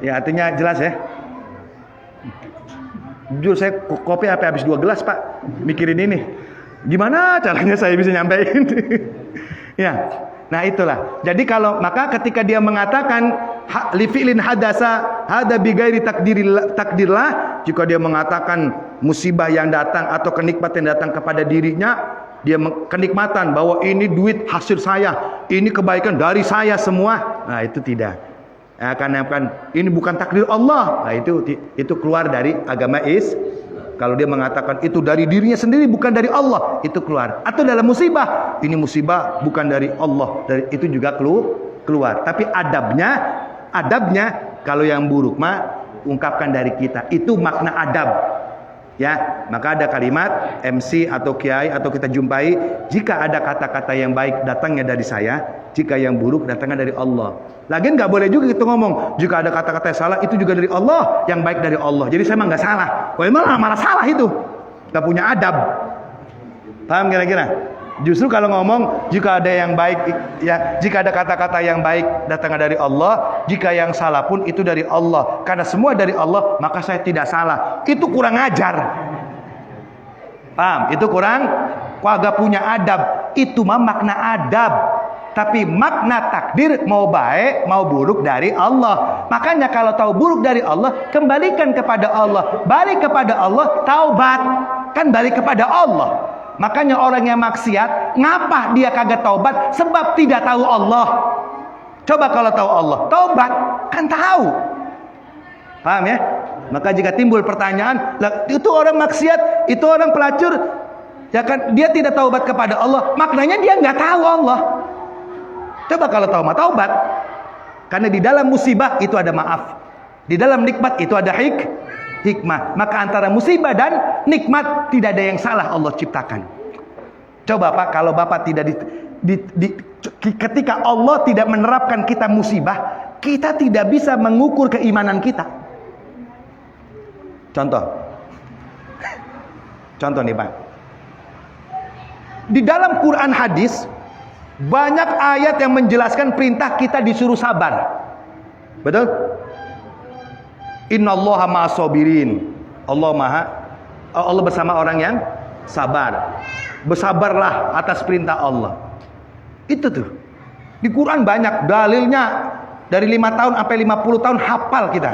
Ya artinya jelas ya? Jujur saya kopi sampai habis 2 gelas Pak. Mikirin ini. Gimana caranya saya bisa nyampein? Ya. Nah itulah. Jadi maka ketika dia mengatakan li fi'lin hadasa hada bi ghairi takdirlah, jika dia mengatakan musibah yang datang atau kenikmatan yang datang kepada dirinya, dia kenikmatan bahwa ini duit hasil saya, ini kebaikan dari saya semua. Nah, itu tidak. Karena ini bukan takdir Allah. Nah, itu keluar dari agama Kalau dia mengatakan itu dari dirinya sendiri bukan dari Allah, itu keluar. Atau dalam musibah, ini musibah bukan dari Allah, itu juga keluar. Tapi adabnya kalau yang buruk mah ungkapkan dari kita. Itu makna adab. Ya, maka ada kalimat MC atau kiai atau kita jumpai, jika ada kata-kata yang baik datangnya dari saya, jika yang buruk datangnya dari Allah. Lagian nggak boleh juga kita ngomong, jika ada kata-kata yang salah itu juga dari Allah, yang baik dari Allah. Jadi saya mah nggak salah. Wah, malah salah itu. Nggak punya adab. Paham kira-kira? Justru kalau ngomong, jika ada yang baik, ya, jika ada kata-kata yang baik datangnya dari Allah, jika yang salah pun itu dari Allah. Karena semua dari Allah, maka saya tidak salah. Itu kurang ajar. Paham? Itu kurang, kagak punya adab. Itu mah makna adab. Tapi makna takdir mau baik mau buruk dari Allah. Makanya kalau tahu buruk dari Allah, kembalikan kepada Allah. Balik kepada Allah, taubat. Kan balik kepada Allah. Makanya orang yang maksiat, ngapa dia kagak taubat? Sebab tidak tahu Allah. Coba kalau tahu Allah, taubat, kan tahu. Paham ya? Maka jika timbul pertanyaan, itu orang maksiat, itu orang pelacur, ya kan dia tidak taubat kepada Allah, maknanya dia nggak tahu Allah. Coba kalau tahu mah taubat. Karena di dalam musibah itu ada maaf. Di dalam nikmat itu ada hikmah. Maka antara musibah dan nikmat tidak ada yang salah Allah ciptakan. Coba Pak, kalau Bapak tidak ketika Allah tidak menerapkan kita musibah, kita tidak bisa mengukur keimanan kita. Contoh nih Pak. Di dalam Quran hadis banyak ayat yang menjelaskan perintah kita disuruh sabar. Betul? Innallaha ma'as-sabirin. Allah bersama orang yang sabar. Bersabarlah atas perintah Allah. Itu tuh. Di Quran banyak dalilnya. Dari 5 tahun sampai 50 tahun hafal kita.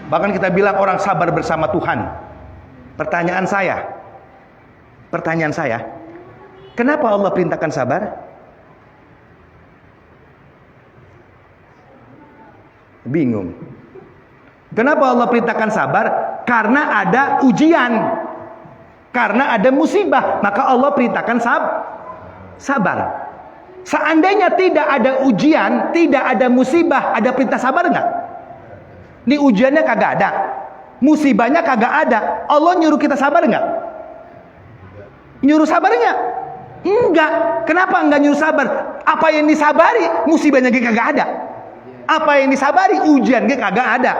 Bahkan kita bilang orang sabar bersama Tuhan. Pertanyaan saya, kenapa Allah perintahkan sabar? Bingung. Kenapa Allah perintahkan sabar? Karena ada ujian. Karena ada musibah, maka Allah perintahkan sabar. Seandainya tidak ada ujian, tidak ada musibah, ada perintah sabar enggak? Ini ujiannya kagak ada, musibahnya kagak ada, Allah nyuruh kita sabar enggak? Nyuruh sabar enggak? Enggak. Kenapa enggak nyuruh sabar? Apa yang disabari, musibahnya kagak ada. Apa yang disabari, ujian kagak ada.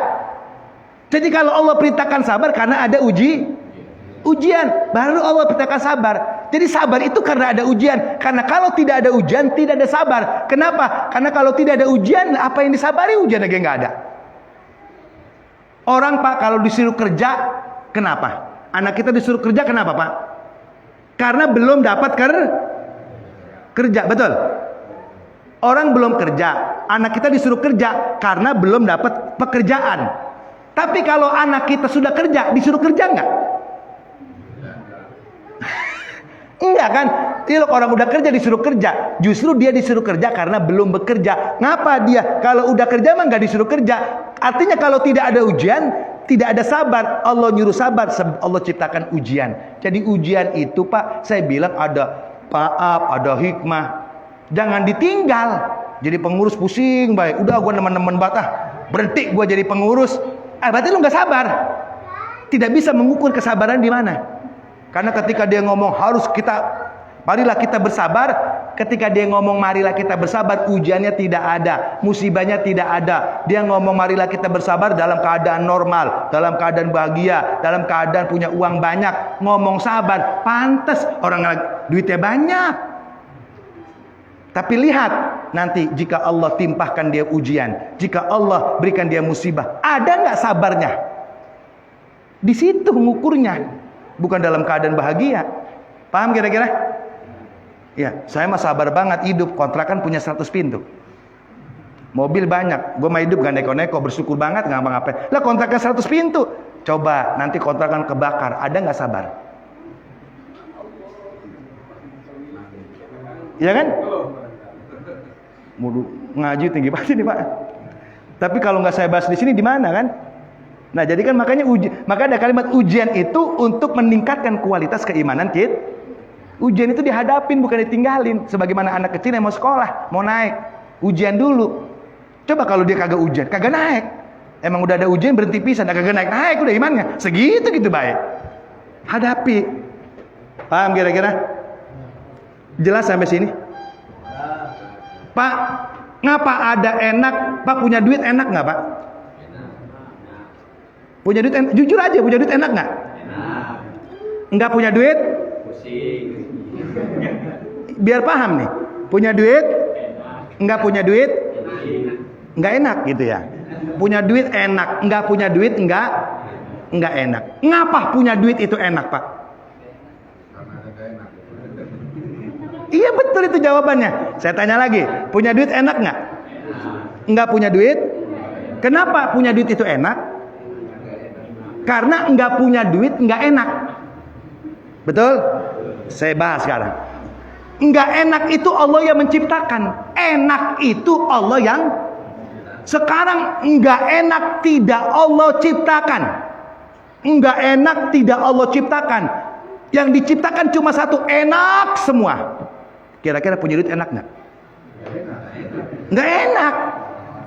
Jadi kalau Allah perintahkan sabar karena ada ujian, baru Allah perintahkan sabar. Jadi sabar itu karena ada ujian. Karena kalau tidak ada ujian, tidak ada sabar. Kenapa? Karena kalau tidak ada ujian, apa yang disabari, ujian lagi nggak ada. Orang Pak kalau disuruh kerja, kenapa? Anak kita disuruh kerja kenapa Pak? Karena belum dapat kerja, betul? Orang belum kerja, anak kita disuruh kerja karena belum dapat pekerjaan. Tapi kalau anak kita sudah kerja, disuruh kerja nggak? Enggak kan? Kalau orang udah kerja disuruh kerja. Justru dia disuruh kerja karena belum bekerja. Ngapa dia? Kalau udah kerja mah nggak disuruh kerja. Artinya kalau tidak ada ujian, tidak ada sabar. Allah nyuruh sabar, Allah ciptakan ujian. Jadi ujian itu Pak, saya bilang ada maaf, ada hikmah. Jangan ditinggal. Jadi pengurus pusing baik. Udah gue nemen-nemen batah. Berhenti gue jadi pengurus. Berarti lu nggak sabar. Tidak bisa mengukur kesabaran di mana. Karena ketika dia ngomong marilah kita bersabar. Ketika dia ngomong marilah kita bersabar, ujiannya tidak ada, musibahnya tidak ada. Dia ngomong marilah kita bersabar dalam keadaan normal, dalam keadaan bahagia, dalam keadaan punya uang banyak. Ngomong sabar, pantas orang duitnya banyak. Tapi lihat nanti jika Allah timpahkan dia ujian, jika Allah berikan dia musibah, ada nggak sabarnya? Di situ ngukurnya, bukan dalam keadaan bahagia. Paham kira-kira? Ya, saya mah sabar banget hidup, kontrakan punya 100 pintu. Mobil banyak, gue mah hidup gak neko-neko, bersyukur banget nggak ngapa-ngapain. Lah kontrakan 100 pintu, coba nanti kontrakan kebakar, ada nggak sabar? Ya kan? Mudu ngaji tinggi banget ini Pak. Tapi kalau nggak saya bahas di sini di mana kan? Nah jadi kan makanya ada kalimat ujian itu untuk meningkatkan kualitas keimanan kita. Ujian itu dihadapin bukan ditinggalin. Sebagaimana anak kecil yang mau sekolah, mau naik, ujian dulu. Coba kalau dia kagak ujian, kagak naik. Emang udah ada ujian berhenti pisan, kagak naik udah imannya. Segitu gitu baik. Hadapi. Paham kira-kira? Jelas sampai sini? Pak, ngapa ada enak? Pak punya duit enak nggak Pak? Punya duit enak? Jujur aja, punya duit enak nggak? Enak. Nggak punya duit? Pusing. Biar paham nih, punya duit? Enak. Nggak punya duit? Nggak enak gitu ya. Punya duit enak, nggak punya duit nggak enak. Ngapa punya duit itu enak Pak? Iya betul itu jawabannya. Saya tanya lagi, punya duit enak nggak? Nggak punya duit? Kenapa punya duit itu enak? Karena nggak punya duit nggak enak. Betul? Saya bahas sekarang. Nggak enak itu Allah yang menciptakan. Enak itu Allah yang. Sekarang nggak enak tidak Allah ciptakan. Nggak enak tidak Allah ciptakan. Yang diciptakan cuma satu, enak semua. Kira-kira punya duit enak nggak? Nggak enak,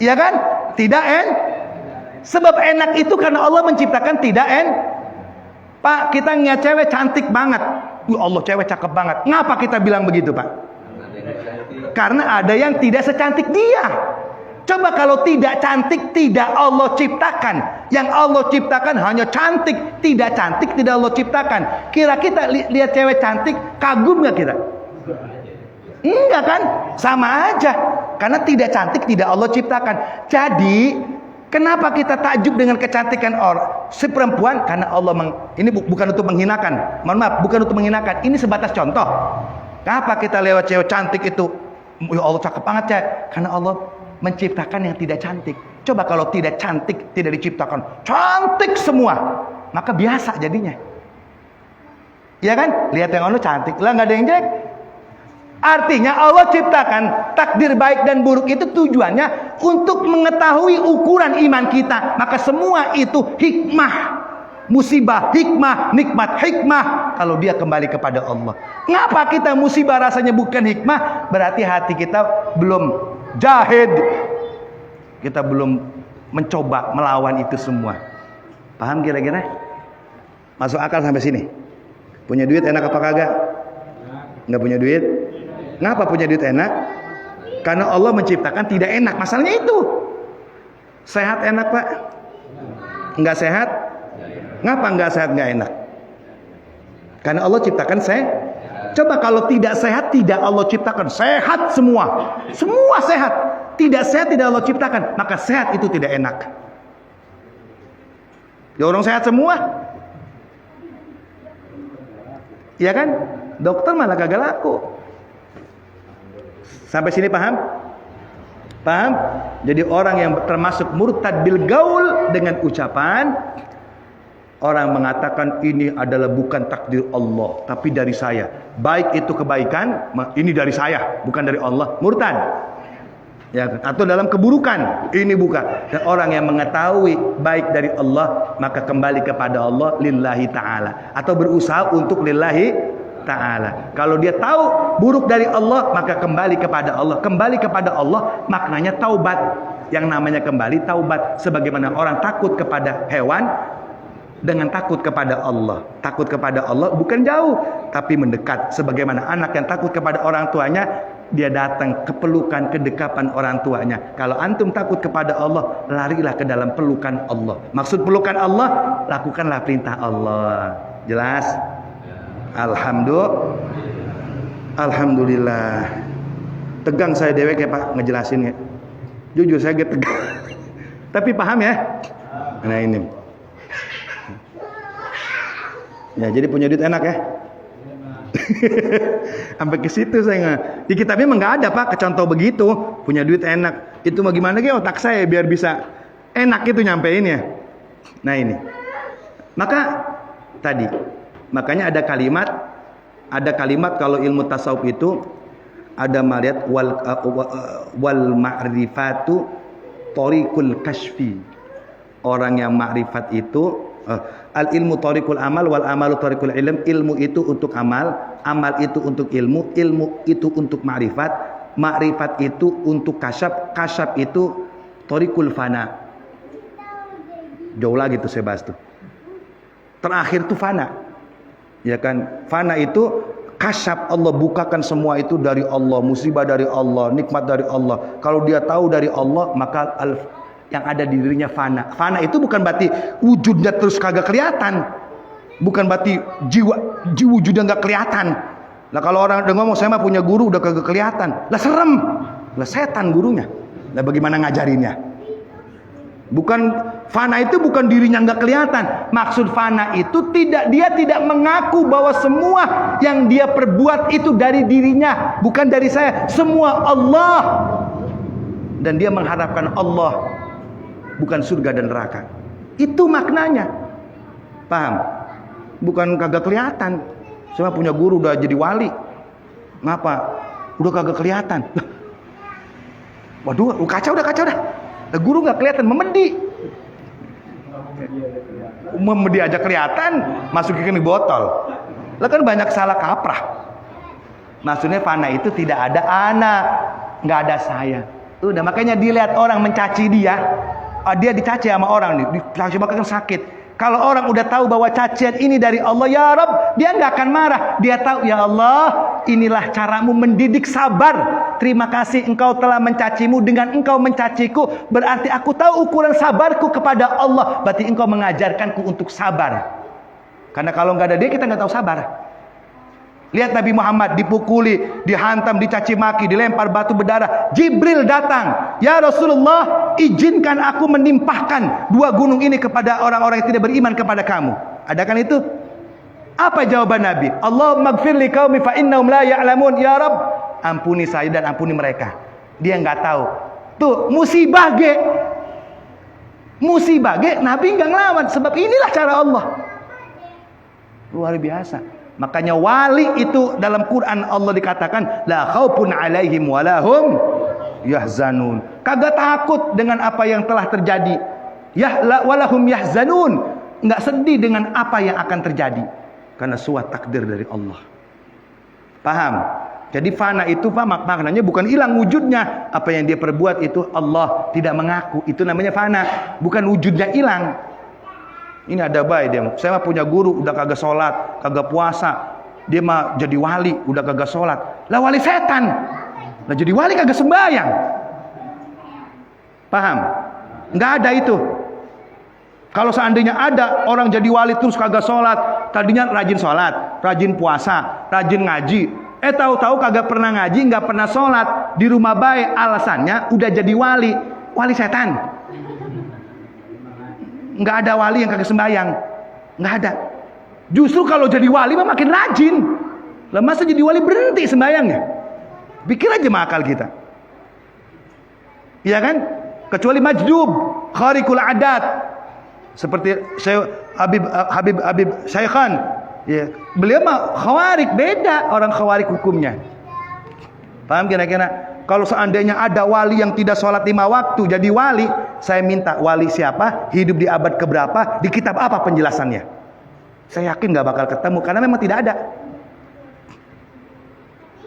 ya kan? Tidak Sebab enak itu karena Allah menciptakan tidak Pak, kita ngeliat cewek cantik banget. Allah, cewek cakep banget. Ngapa kita bilang begitu, Pak? Karena ada yang tidak secantik dia. Coba kalau tidak cantik, tidak Allah ciptakan. Yang Allah ciptakan hanya cantik. Tidak cantik, tidak Allah ciptakan. Kira kita lihat cewek cantik, kagum gak kita? Enggak kan? Sama aja. Karena tidak cantik, tidak Allah ciptakan. Jadi, kenapa kita takjub dengan kecantikan orang si perempuan? Karena Allah ini bukan untuk menghinakan. Mohon maaf, bukan untuk menghinakan. Ini sebatas contoh. Kenapa kita lewat cewek cantik itu? Ya Allah cakep banget ya. Karena Allah menciptakan yang tidak cantik. Coba kalau tidak cantik, tidak diciptakan cantik semua, maka biasa jadinya. Iya kan? Lihat yang Allah cantik, lah nggak ada yang jelek. Artinya Allah ciptakan takdir baik dan buruk itu tujuannya untuk mengetahui ukuran iman kita. Maka semua itu hikmah. Musibah hikmah, nikmat hikmah kalau dia kembali kepada Allah. Ngapa kita musibah rasanya bukan hikmah? Berarti hati kita belum jahid. Kita belum mencoba melawan itu semua. Paham kira-kira? Masuk akal sampai sini? Punya duit enak apa kagak? Nggak punya duit? Ngapa punya duit enak? Karena Allah menciptakan tidak enak. Masalahnya itu. Sehat enak, Pak? Nggak sehat? Ngapa nggak sehat, nggak enak? Karena Allah ciptakan Coba kalau tidak sehat, tidak Allah ciptakan. Sehat semua. Semua sehat. Tidak sehat, tidak Allah ciptakan. Maka sehat itu tidak enak. Ya orang sehat semua. Ya kan? Dokter malah kagak laku. Sampai sini paham? Paham? Jadi orang yang termasuk murtad bil gaul dengan ucapan, orang mengatakan ini adalah bukan takdir Allah, tapi dari saya. Baik itu kebaikan, ini dari saya, bukan dari Allah. Murtad. Ya, atau dalam keburukan, ini bukan. Dan orang yang mengetahui baik dari Allah, maka kembali kepada Allah lillahi ta'ala. Atau berusaha untuk lillahi ta'ala. Kalau dia tahu buruk dari Allah, maka kembali kepada Allah. Kembali kepada Allah maknanya taubat. Yang namanya kembali taubat. Sebagaimana orang takut kepada hewan dengan takut kepada Allah. Takut kepada Allah bukan jauh, tapi mendekat. Sebagaimana anak yang takut kepada orang tuanya, dia datang ke pelukan, kedekapan orang tuanya. Kalau antum takut kepada Allah, larilah ke dalam pelukan Allah. Maksud pelukan Allah, lakukanlah perintah Allah. Jelas? Alhamdulillah. Tegang saya dewek ya Pak ngejelasin ya. Jujur saya tegang. Tapi paham ya? Nah ini. Ya jadi punya duit enak ya. Sampai ke situ saya nggak. Di kitabnya emang nggak ada Pak kecontoh begitu. Punya duit enak. Itu bagaimana ya otak saya biar bisa enak itu nyampein ya. Nah ini. Maka tadi. Makanya ada kalimat kalau ilmu tasawuf itu ada melihat wal ma'rifatu thariqul kashfi. Orang yang ma'rifat itu al ilmu thariqul amal wal amalu thariqul ilm. Ilmu itu untuk amal itu untuk ilmu itu untuk ma'rifat, ma'rifat itu untuk kasyaf itu thariqul fana. Jauh lagi tuh saya bahas tuh. Terakhir tuh fana. Ya kan, fana itu kasyaf, Allah bukakan semua itu dari Allah, musibah dari Allah, nikmat dari Allah. Kalau dia tahu dari Allah, maka yang ada di dirinya fana. Fana itu bukan berarti wujudnya terus kagak kelihatan, bukan berarti jiwa wujudnya nggak kelihatan. Lah kalau orang udah ngomong saya mah punya guru udah kagak kelihatan, lah serem, lah setan gurunya. Lah bagaimana ngajarinnya? Bukan fana itu bukan dirinya nggak kelihatan. Maksud fana itu dia tidak mengaku bahwa semua yang dia perbuat itu dari dirinya, bukan dari saya. Semua Allah. Dan dia mengharapkan Allah, bukan surga dan neraka. Itu maknanya. Paham? Bukan kagak kelihatan. Saya punya guru udah jadi wali. Ngapa? Udah kagak kelihatan. Waduh, kacau dah. Guru nggak kelihatan, memedi aja kelihatan, masukin ke botol. Lah kan banyak salah kaprah. Maksudnya fana itu tidak ada anak, nggak ada saya. Udah, makanya dilihat orang mencaci dia dicaci sama orang nih, dicaci bahkan sakit. Kalau orang udah tahu bahwa cacian ini dari Allah, ya Rabb, dia nggak akan marah. Dia tahu, ya Allah, inilah caramu mendidik sabar. Terima kasih engkau telah mencacimu dengan engkau mencaciku. Berarti aku tahu ukuran sabarku kepada Allah. Berarti engkau mengajarkanku untuk sabar. Karena kalau nggak ada dia, kita nggak tahu sabar. Lihat Nabi Muhammad dipukuli, dihantam, dicaci maki, dilempar batu berdarah. Jibril datang, ya Rasulullah, izinkan aku menimpahkan 2 gunung ini kepada orang-orang yang tidak beriman kepada kamu. Adakan itu? Apa jawaban Nabi? Allahumma gfir li qaumi fa innahum la ya'lamun. Ya Rabb, ampuni saya dan ampuni mereka. Dia nggak tahu. Tuh, musibah ge. Nabi nggak ngelawan, sebab inilah cara Allah. Luar biasa. Makanya wali itu dalam Quran Allah dikatakan la khaufun alaihim walahum yahzanun. Kagak takut dengan apa yang telah terjadi. Walahum yahzanun. Enggak sedih dengan apa yang akan terjadi. Karena suatu takdir dari Allah. Paham? Jadi fana itu maknanya bukan hilang wujudnya. Apa yang dia perbuat itu Allah tidak mengaku. Itu namanya fana. Bukan wujudnya hilang. Ini ada baik dia. Saya mah punya guru udah kagak sholat, kagak puasa. Dia mah jadi wali udah kagak sholat. Lah wali setan. Lah jadi wali kagak sembahyang. Paham? Nggak ada itu. Kalau seandainya ada orang jadi wali terus kagak sholat, tadinya rajin sholat, rajin puasa, rajin ngaji. Tahu-tahu kagak pernah ngaji, nggak pernah sholat, di rumah baik, alasannya udah jadi wali setan. Nggak ada wali yang kagak sembahyang, nggak ada. Justru kalau jadi wali mah makin rajin. Lah masa jadi wali berhenti sembahyangnya? Pikir aja sama akal kita. Iya kan? Kecuali majdub, kharikul adat. Seperti Habib Syaikhan. Ya, beliau mah khawarik, beda orang khawarik hukumnya. Paham kira-kira? Kalau seandainya ada wali yang tidak sholat 5 waktu jadi wali, saya minta wali siapa, hidup di abad keberapa, di kitab apa penjelasannya. Saya yakin gak bakal ketemu, karena memang tidak ada.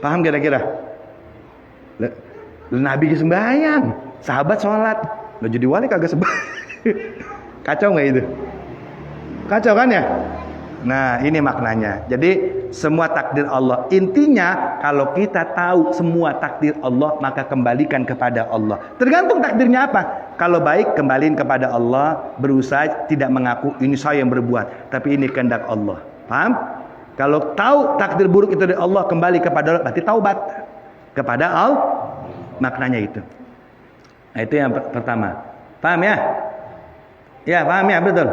Paham kira-kira? Nabi sembahyang, sahabat sholat, lo jadi wali kagak sembahyang. Kacau gak itu? Kacau kan ya? Nah, ini maknanya. Jadi semua takdir Allah. Intinya kalau kita tahu semua takdir Allah, maka kembalikan kepada Allah. Tergantung takdirnya apa. Kalau baik, kembaliin kepada Allah. Berusaha tidak mengaku ini saya yang berbuat, tapi ini kehendak Allah. Paham? Kalau tahu takdir buruk itu dari Allah, kembali kepada Allah, berarti taubat kepada Allah. Maknanya itu. Nah, itu yang pertama. Paham ya? Ya, paham ya, betul.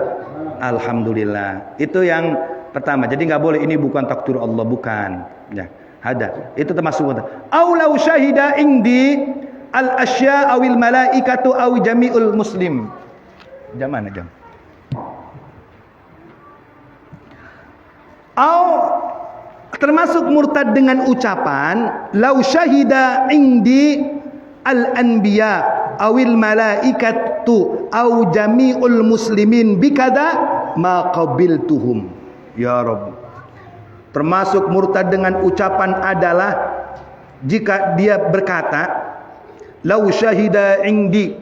Alhamdulillah. Itu yang pertama. Jadi nggak boleh ini bukan takdir Allah, bukan. Ya, ada. Itu termasuk. Aulau syahida indi al asya awil malaikatu aw jami'ul muslim. Jam mana jam? Termasuk murtad dengan ucapan lau syahida indi al anbiya awil malaikatu au jami'ul muslimin bikada ma qabiltuhum. Ya Rabb. Termasuk murtad dengan ucapan adalah jika dia berkata lau syahida indi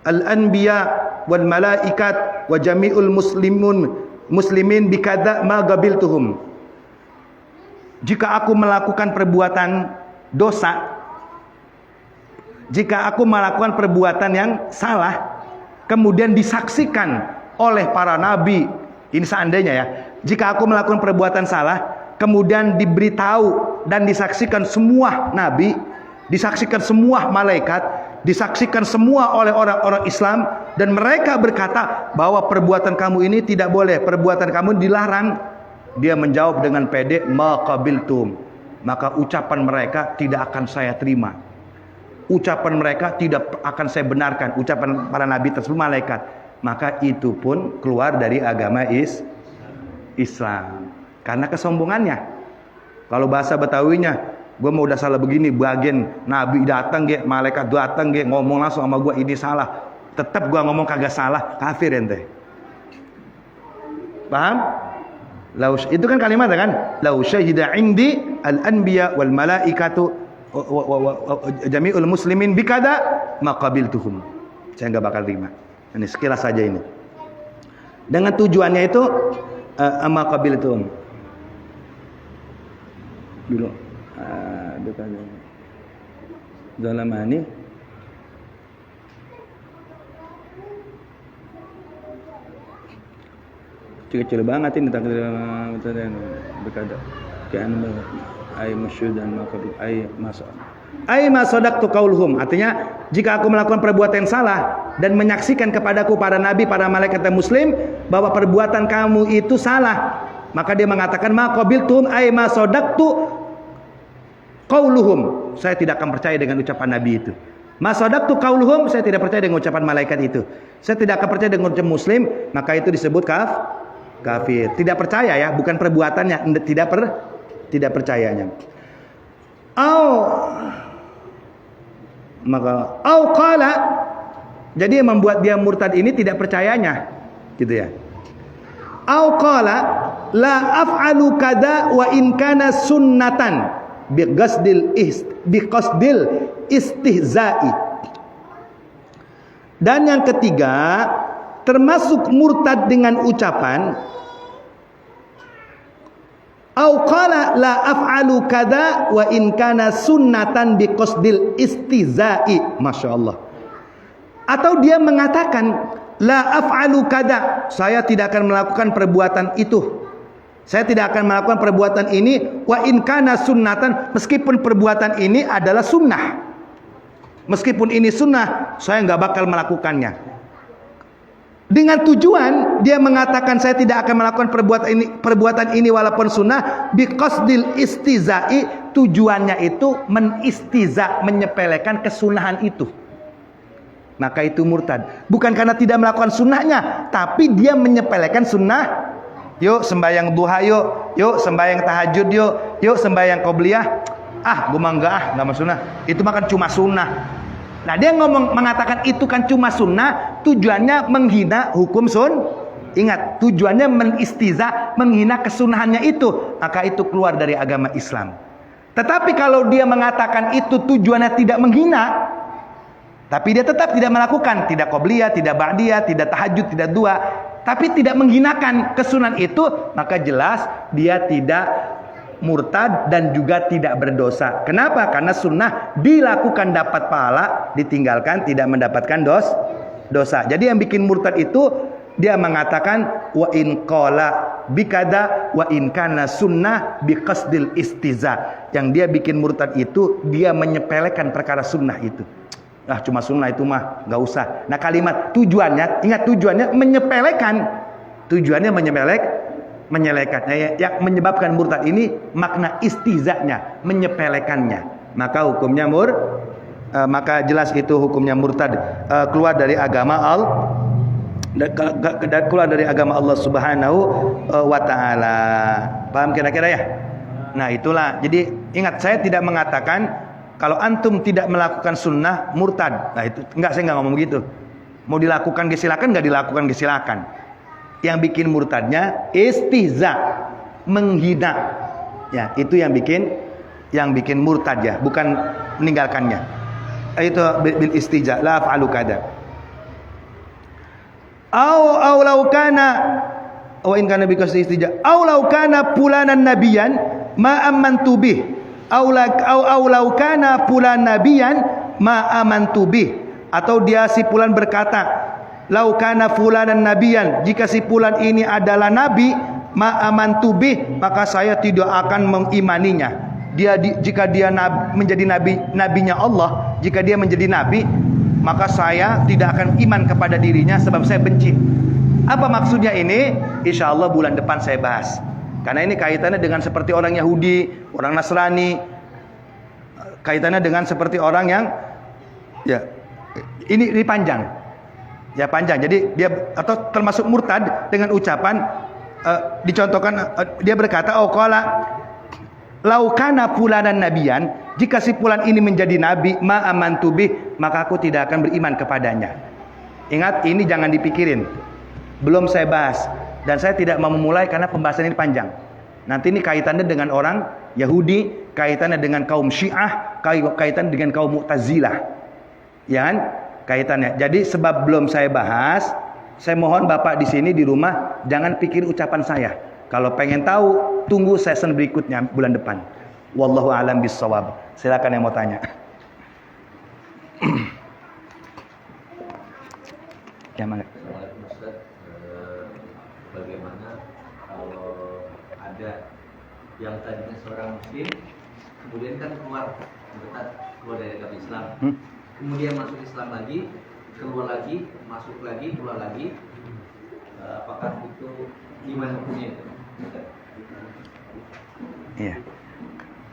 al anbiya wal malaikat wa jami'ul muslimin bikada ma qabiltuhum. Jika aku melakukan perbuatan dosa, jika aku melakukan perbuatan yang salah, kemudian disaksikan oleh para nabi, ini seandainya ya, jika aku melakukan perbuatan salah, kemudian diberitahu dan disaksikan semua nabi, disaksikan semua malaikat, disaksikan semua oleh orang-orang Islam, dan mereka berkata bahwa perbuatan kamu ini tidak boleh, perbuatan kamu dilarang. Dia menjawab dengan pede, ma qabiltum, maka ucapan mereka tidak akan saya terima, ucapan mereka tidak akan saya benarkan, ucapan para nabi tersebut malaikat. Maka itu pun keluar dari agama Islam karena kesombongannya. Kalau bahasa Betawinya, gue mau udah salah begini, bagian nabi datang ge, malaikat datang ge, ngomong langsung sama gue ini salah, tetap gue ngomong kagak salah, kafir ente. Paham? Itu kan kalimat kan? Lau syahida indi al-anbiya wal malaikatu jami'ul muslimin bikada maqabiltuhum. Saya enggak bakal terima. Ini sekilas saja ini. Dengan tujuannya itu maqabiltuhum. Dulu bertanya. Zalamani kecil banget ini takdir berkata kan ay masyudan maka ay masadaqtu qauluhum, artinya jika aku melakukan perbuatan yang salah dan menyaksikan kepadaku para nabi, para malaikat dan muslim bahwa perbuatan kamu itu salah, maka dia mengatakan ma qabiltum ay masadaqtu qauluhum, saya tidak akan percaya dengan ucapan nabi itu. Masadaqtu qauluhum, saya tidak percaya dengan ucapan malaikat itu, saya tidak akan percaya dengan ucapan muslim, maka itu disebut kafir. Tidak percaya ya, bukan perbuatannya, tidak percayanya. Au qala, jadi yang membuat dia murtad ini tidak percayanya, gitu ya. Au qala la af'alu kada wa in kana sunnatan biqasdil istihza'i. Dan yang ketiga, termasuk murtad dengan ucapan au qala la af'alu kada wa in kana sunnatan biqasdil istihza'i. Masyaallah. Atau dia mengatakan la af'alu kada, saya tidak akan melakukan perbuatan itu, saya tidak akan melakukan perbuatan ini, wa in kana sunnatan, meskipun perbuatan ini adalah sunnah, meskipun ini sunnah, saya nggak bakal melakukannya. Dengan tujuan dia mengatakan saya tidak akan melakukan perbuatan ini walaupun sunnah, biqasdil istizai, tujuannya itu menistiza, menyepelekan kesunahan itu. Maka itu murtad. Bukan karena tidak melakukan sunnahnya, tapi dia menyepelekan sunnah. Yuk sembahyang duha yuk sembahyang tahajud yuk sembahyang qobliyah. Gue mah enggak sunnah. Itu mah kan cuma sunnah. Nah dia mengatakan itu kan cuma sunnah, tujuannya menghina hukum Ingat, tujuannya menistiza, menghina kesunahannya itu, maka itu keluar dari agama Islam. Tetapi kalau dia mengatakan itu tujuannya tidak menghina, tapi dia tetap tidak melakukan, tidak qobliyah, tidak ba'diyah, tidak tahajud, tidak dua, tapi tidak menghinakan kesunahan itu, maka jelas dia tidak murtad dan juga tidak berdosa. Kenapa? Karena sunnah dilakukan dapat pahala, ditinggalkan tidak mendapatkan dosa. Jadi yang bikin murtad itu dia mengatakan wa in qala bikada wa in kana sunnah biqasdil istiza. Yang dia bikin murtad itu dia menyepelekan perkara sunnah itu. Cuma sunnah itu mah nggak usah. Nah kalimat tujuannya, ingat tujuannya menyepelekan. Tujuannya menyepelekan, yang menyebabkan murtad ini makna istizanya, menyepelekannya. Maka hukumnya maka jelas itu hukumnya murtad, keluar dari agama keluar dari agama Allah Subhanahu wa taala. Paham kira-kira ya? Nah, itulah. Jadi ingat, saya tidak mengatakan kalau antum tidak melakukan sunnah murtad. Nah, itu saya enggak ngomong gitu. Mau dilakukan silakan, enggak dilakukan silakan. Yang bikin murtadnya istihza, menghina. Ya, itu yang bikin murtad ya, bukan meninggalkannya. Itu bil istihza, la fa'alu kada. Au law kana wa in kana bi qasdi istihza, au law kana fulanan nabiyan ma amantu bih. Au law kana fulan nabiyan ma amantu bih. Atau dia si fulan berkata, lau kana fulanan nabiyan, jika si fulan ini adalah nabi, ma amantu bih, maka saya tidak akan mengimaninya. jika dia menjadi nabinya Allah, jika dia menjadi nabi, maka saya tidak akan iman kepada dirinya sebab saya benci. Apa maksudnya ini? Insya Allah bulan depan saya bahas. Karena ini kaitannya dengan seperti orang Yahudi, orang Nasrani, kaitannya dengan seperti orang yang ya ini panjang. Ya panjang. Jadi dia atau termasuk murtad dengan ucapan dicontohkan dia berkata, "Oh qala laukana fulanan nabiyan, jika si fulan ini menjadi nabi, ma amantu bih, maka aku tidak akan beriman kepadanya." Ingat, ini jangan dipikirin. Belum saya bahas. Dan saya tidak mau memulai karena pembahasan ini panjang. Nanti ini kaitannya dengan orang Yahudi, kaitannya dengan kaum Syiah, kaitannya dengan kaum Mu'tazilah. Ya kan? Kaitannya. Jadi sebab belum saya bahas, saya mohon Bapak di sini di rumah jangan pikir ucapan saya. Kalau pengen tahu, tunggu season berikutnya bulan depan. Wallahu a'lam bissawab. Silakan yang mau tanya. Ya, Mang. Bagaimana kalau ada yang tadinya seorang muslim kemudian kan keluar dari agama Islam, kemudian masuk Islam lagi, keluar lagi, masuk lagi, keluar lagi, apakah itu gimana hukumnya? Iya.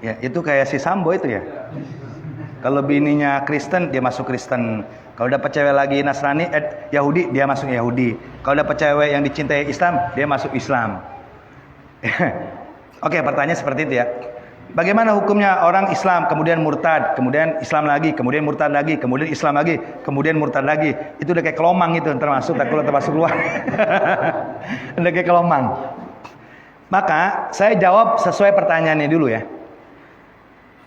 Ya, itu kayak si Sambo itu ya. Kalau bininya Kristen, dia masuk Kristen. Kalau dapat cewek lagi Nasrani, Yahudi, dia masuk Yahudi. Kalau dapat cewek yang dicintai Islam, dia masuk Islam. Oke, pertanyaan seperti itu ya. Bagaimana hukumnya orang Islam kemudian murtad, kemudian Islam lagi, kemudian murtad lagi, kemudian Islam lagi, kemudian murtad lagi? Itu udah kayak kelomang itu, termasuk luar. Udah kayak kelomang. Maka saya jawab sesuai pertanyaannya dulu ya.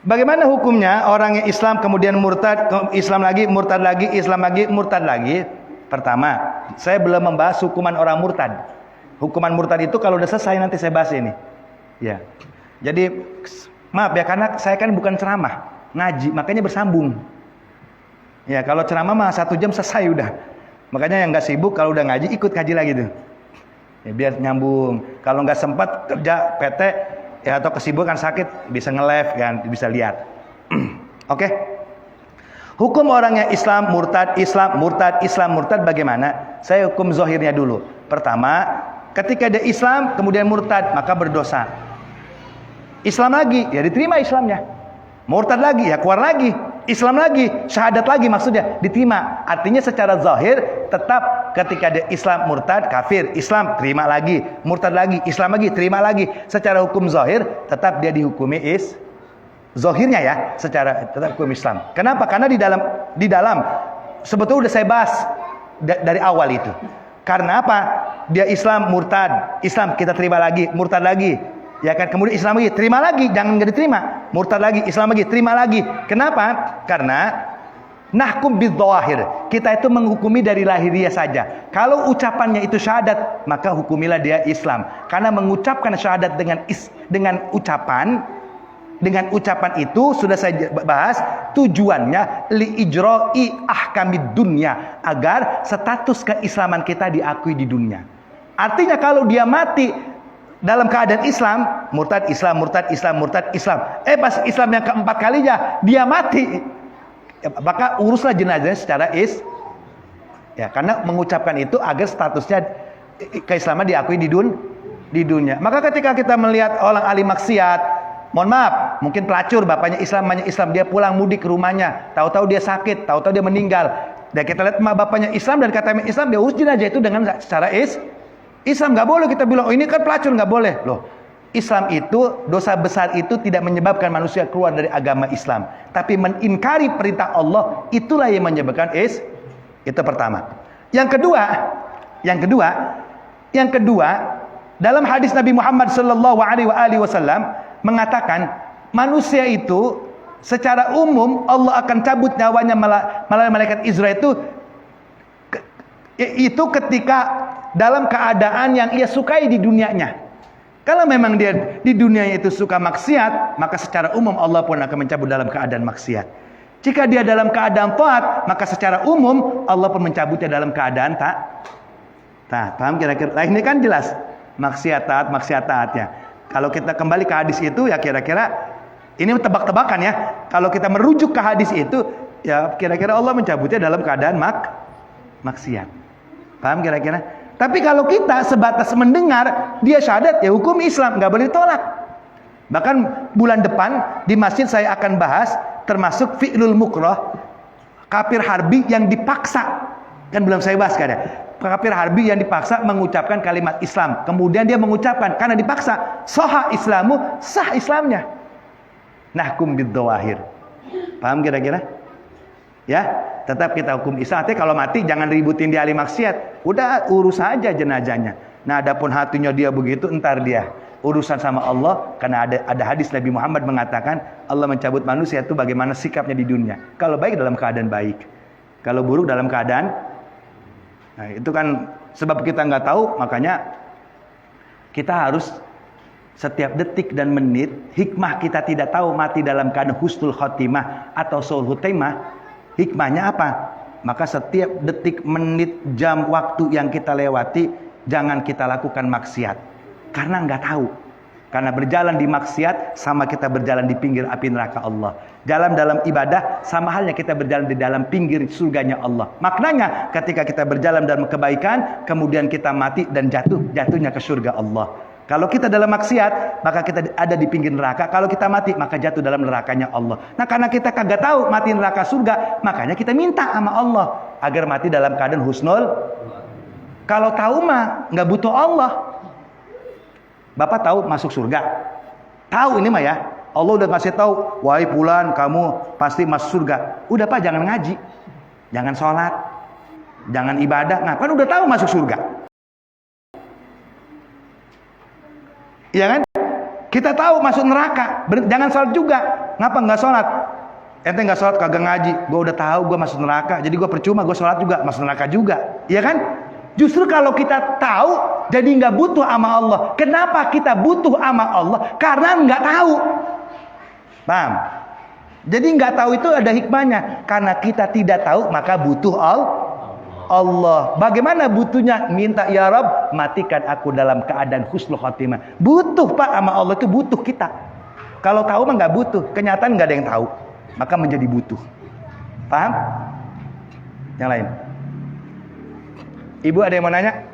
Bagaimana hukumnya orang yang Islam kemudian murtad, Islam lagi, murtad lagi, Islam lagi, murtad lagi? Pertama, saya belum membahas hukuman orang murtad. Hukuman murtad itu kalau udah selesai nanti saya bahas ini. Ya. Jadi maaf ya, karena saya kan bukan ceramah, ngaji, makanya bersambung. Ya, kalau ceramah mah 1 jam selesai udah. Makanya yang nggak sibuk kalau udah ngaji ikut ngaji lagi tuh. Ya, biar nyambung. Kalau nggak sempat kerja PT ya atau kesibukan sakit bisa nge-live kan, bisa lihat. Oke. Hukum orang yang Islam murtad, Islam murtad, Islam murtad bagaimana? Saya hukum zahirnya dulu. Pertama, ketika dia Islam kemudian murtad maka berdosa. Islam lagi ya diterima Islamnya. Murtad lagi ya keluar lagi. Islam lagi, syahadat lagi maksudnya diterima. Artinya secara zahir tetap ketika dia Islam murtad kafir, Islam terima lagi, murtad lagi, Islam lagi terima lagi. Secara hukum zahir tetap dia dihukumi zahirnya ya, secara tetap hukum Islam. Kenapa? Karena di dalam sebetulnya udah saya bahas dari awal itu. Karena apa? Dia Islam murtad, Islam kita terima lagi, murtad lagi. Ya kan, kemudian Islam lagi, terima lagi, jangan nggak diterima. Murtad lagi, Islam lagi, terima lagi. Kenapa? Karena nahkum bidzawahir. Kita itu menghukumi dari lahiriah saja. Kalau ucapannya itu syahadat, maka hukumilah dia Islam. Karena mengucapkan syahadat dengan ucapan itu sudah saya bahas tujuannya li ijra'i ahkamid dunya, agar status keislaman kita diakui di dunia. Artinya kalau dia mati dalam keadaan Islam, murtad Islam, murtad Islam, murtad Islam. Pas Islam yang keempat kalinya dia mati, maka uruslah jenazahnya secara ya, karena mengucapkan itu agar statusnya keislaman diakui di dunia. Maka ketika kita melihat orang ahli maksiat, mohon maaf, mungkin pelacur, bapaknya Islam, mamanya Islam, dia pulang mudik ke rumahnya, tahu-tahu dia sakit, tahu-tahu dia meninggal. Dan kita lihat bapaknya Islam dan katanya Islam, dia urus jenazah itu dengan secara Islam. Nggak boleh kita bilang, oh ini kan pelacur, nggak boleh. Loh, Islam itu, dosa besar itu tidak menyebabkan manusia keluar dari agama Islam. Tapi mengingkari perintah Allah, itulah yang menyebabkan itu pertama. Yang kedua, dalam hadis Nabi Muhammad SAW mengatakan, manusia itu secara umum Allah akan cabut nyawanya melalui malaikat Israel itu ketika dalam keadaan yang ia sukai di dunianya. Kalau memang dia di dunianya itu suka maksiat, maka secara umum Allah pun akan mencabut dalam keadaan maksiat. Jika dia dalam keadaan taat, maka secara umum Allah pun mencabutnya dalam keadaan paham kira-kira? Nah, ini kan jelas maksiat taatnya. Kalau kita kembali ke hadis itu ya kira-kira Ini tebak-tebakan ya. Kalau kita merujuk ke hadis itu, ya kira-kira Allah mencabutnya dalam keadaan maksiat. Paham kira-kira? Tapi kalau kita sebatas mendengar dia syahadat, ya hukum Islam nggak boleh ditolak. Bahkan bulan depan di masjid saya akan bahas termasuk fi'lul mukrah, kafir harbi yang dipaksa. Kan belum saya bahas kan ya. Kafir harbi yang dipaksa mengucapkan kalimat Islam, kemudian dia mengucapkan karena dipaksa, sahha islamu, sah Islamnya. Nahkum bidzawahir. Paham kira-kira? Ya, tetap kita hukum Islam. Artinya kalau mati jangan ributin di ahli maksiat. Udah urus saja jenazahnya. Nah, adapun hatinya dia begitu, entar dia urusan sama Allah, karena ada hadis Nabi Muhammad mengatakan Allah mencabut manusia itu bagaimana sikapnya di dunia. Kalau baik dalam keadaan baik, kalau buruk dalam keadaan. Nah, itu kan sebab kita nggak tahu, makanya kita harus setiap detik dan menit, hikmah kita tidak tahu mati dalam keadaan husnul khotimah atau suul khotimah. Hikmahnya apa? Maka setiap detik, menit, jam, waktu yang kita lewati, jangan kita lakukan maksiat. Karena nggak tahu. Karena berjalan di maksiat sama kita berjalan di pinggir api neraka Allah. Jalan dalam ibadah sama halnya kita berjalan di dalam pinggir surganya Allah. Maknanya ketika kita berjalan dalam kebaikan, kemudian kita mati dan jatuhnya ke surga Allah. Kalau kita dalam maksiat, maka kita ada di pinggir neraka. Kalau kita mati, maka jatuh dalam nerakanya Allah. Nah, karena kita kagak tahu mati neraka surga, makanya kita minta sama Allah agar mati dalam keadaan husnul. Kalau tahu mah nggak butuh Allah. Bapak tahu masuk surga, tahu ini mah ya. Allah udah ngasih tahu, wahai fulan, kamu pasti masuk surga. Udah Pak, jangan ngaji, jangan sholat, jangan ibadah. Nah, kan udah tahu masuk surga. Iya kan? Kita tahu masuk neraka, jangan sholat juga. Ngapa nggak sholat? Ente nggak sholat kagak ngaji. Gue udah tahu gue masuk neraka, jadi gue percuma gue sholat juga, masuk neraka juga. Iya kan? Justru kalau kita tahu, jadi nggak butuh sama Allah. Kenapa kita butuh sama Allah? Karena nggak tahu. Paham? Jadi nggak tahu itu ada hikmahnya. Karena kita tidak tahu, maka butuh Allah. Bagaimana butuhnya? Minta, ya Rabb, matikan aku dalam keadaan husnul khotimah. Butuh Pak sama Allah itu butuh kita. Kalau tahu mah nggak butuh. Kenyataan nggak ada yang tahu, maka menjadi butuh. Paham? Yang lain? Ibu ada yang mau nanya?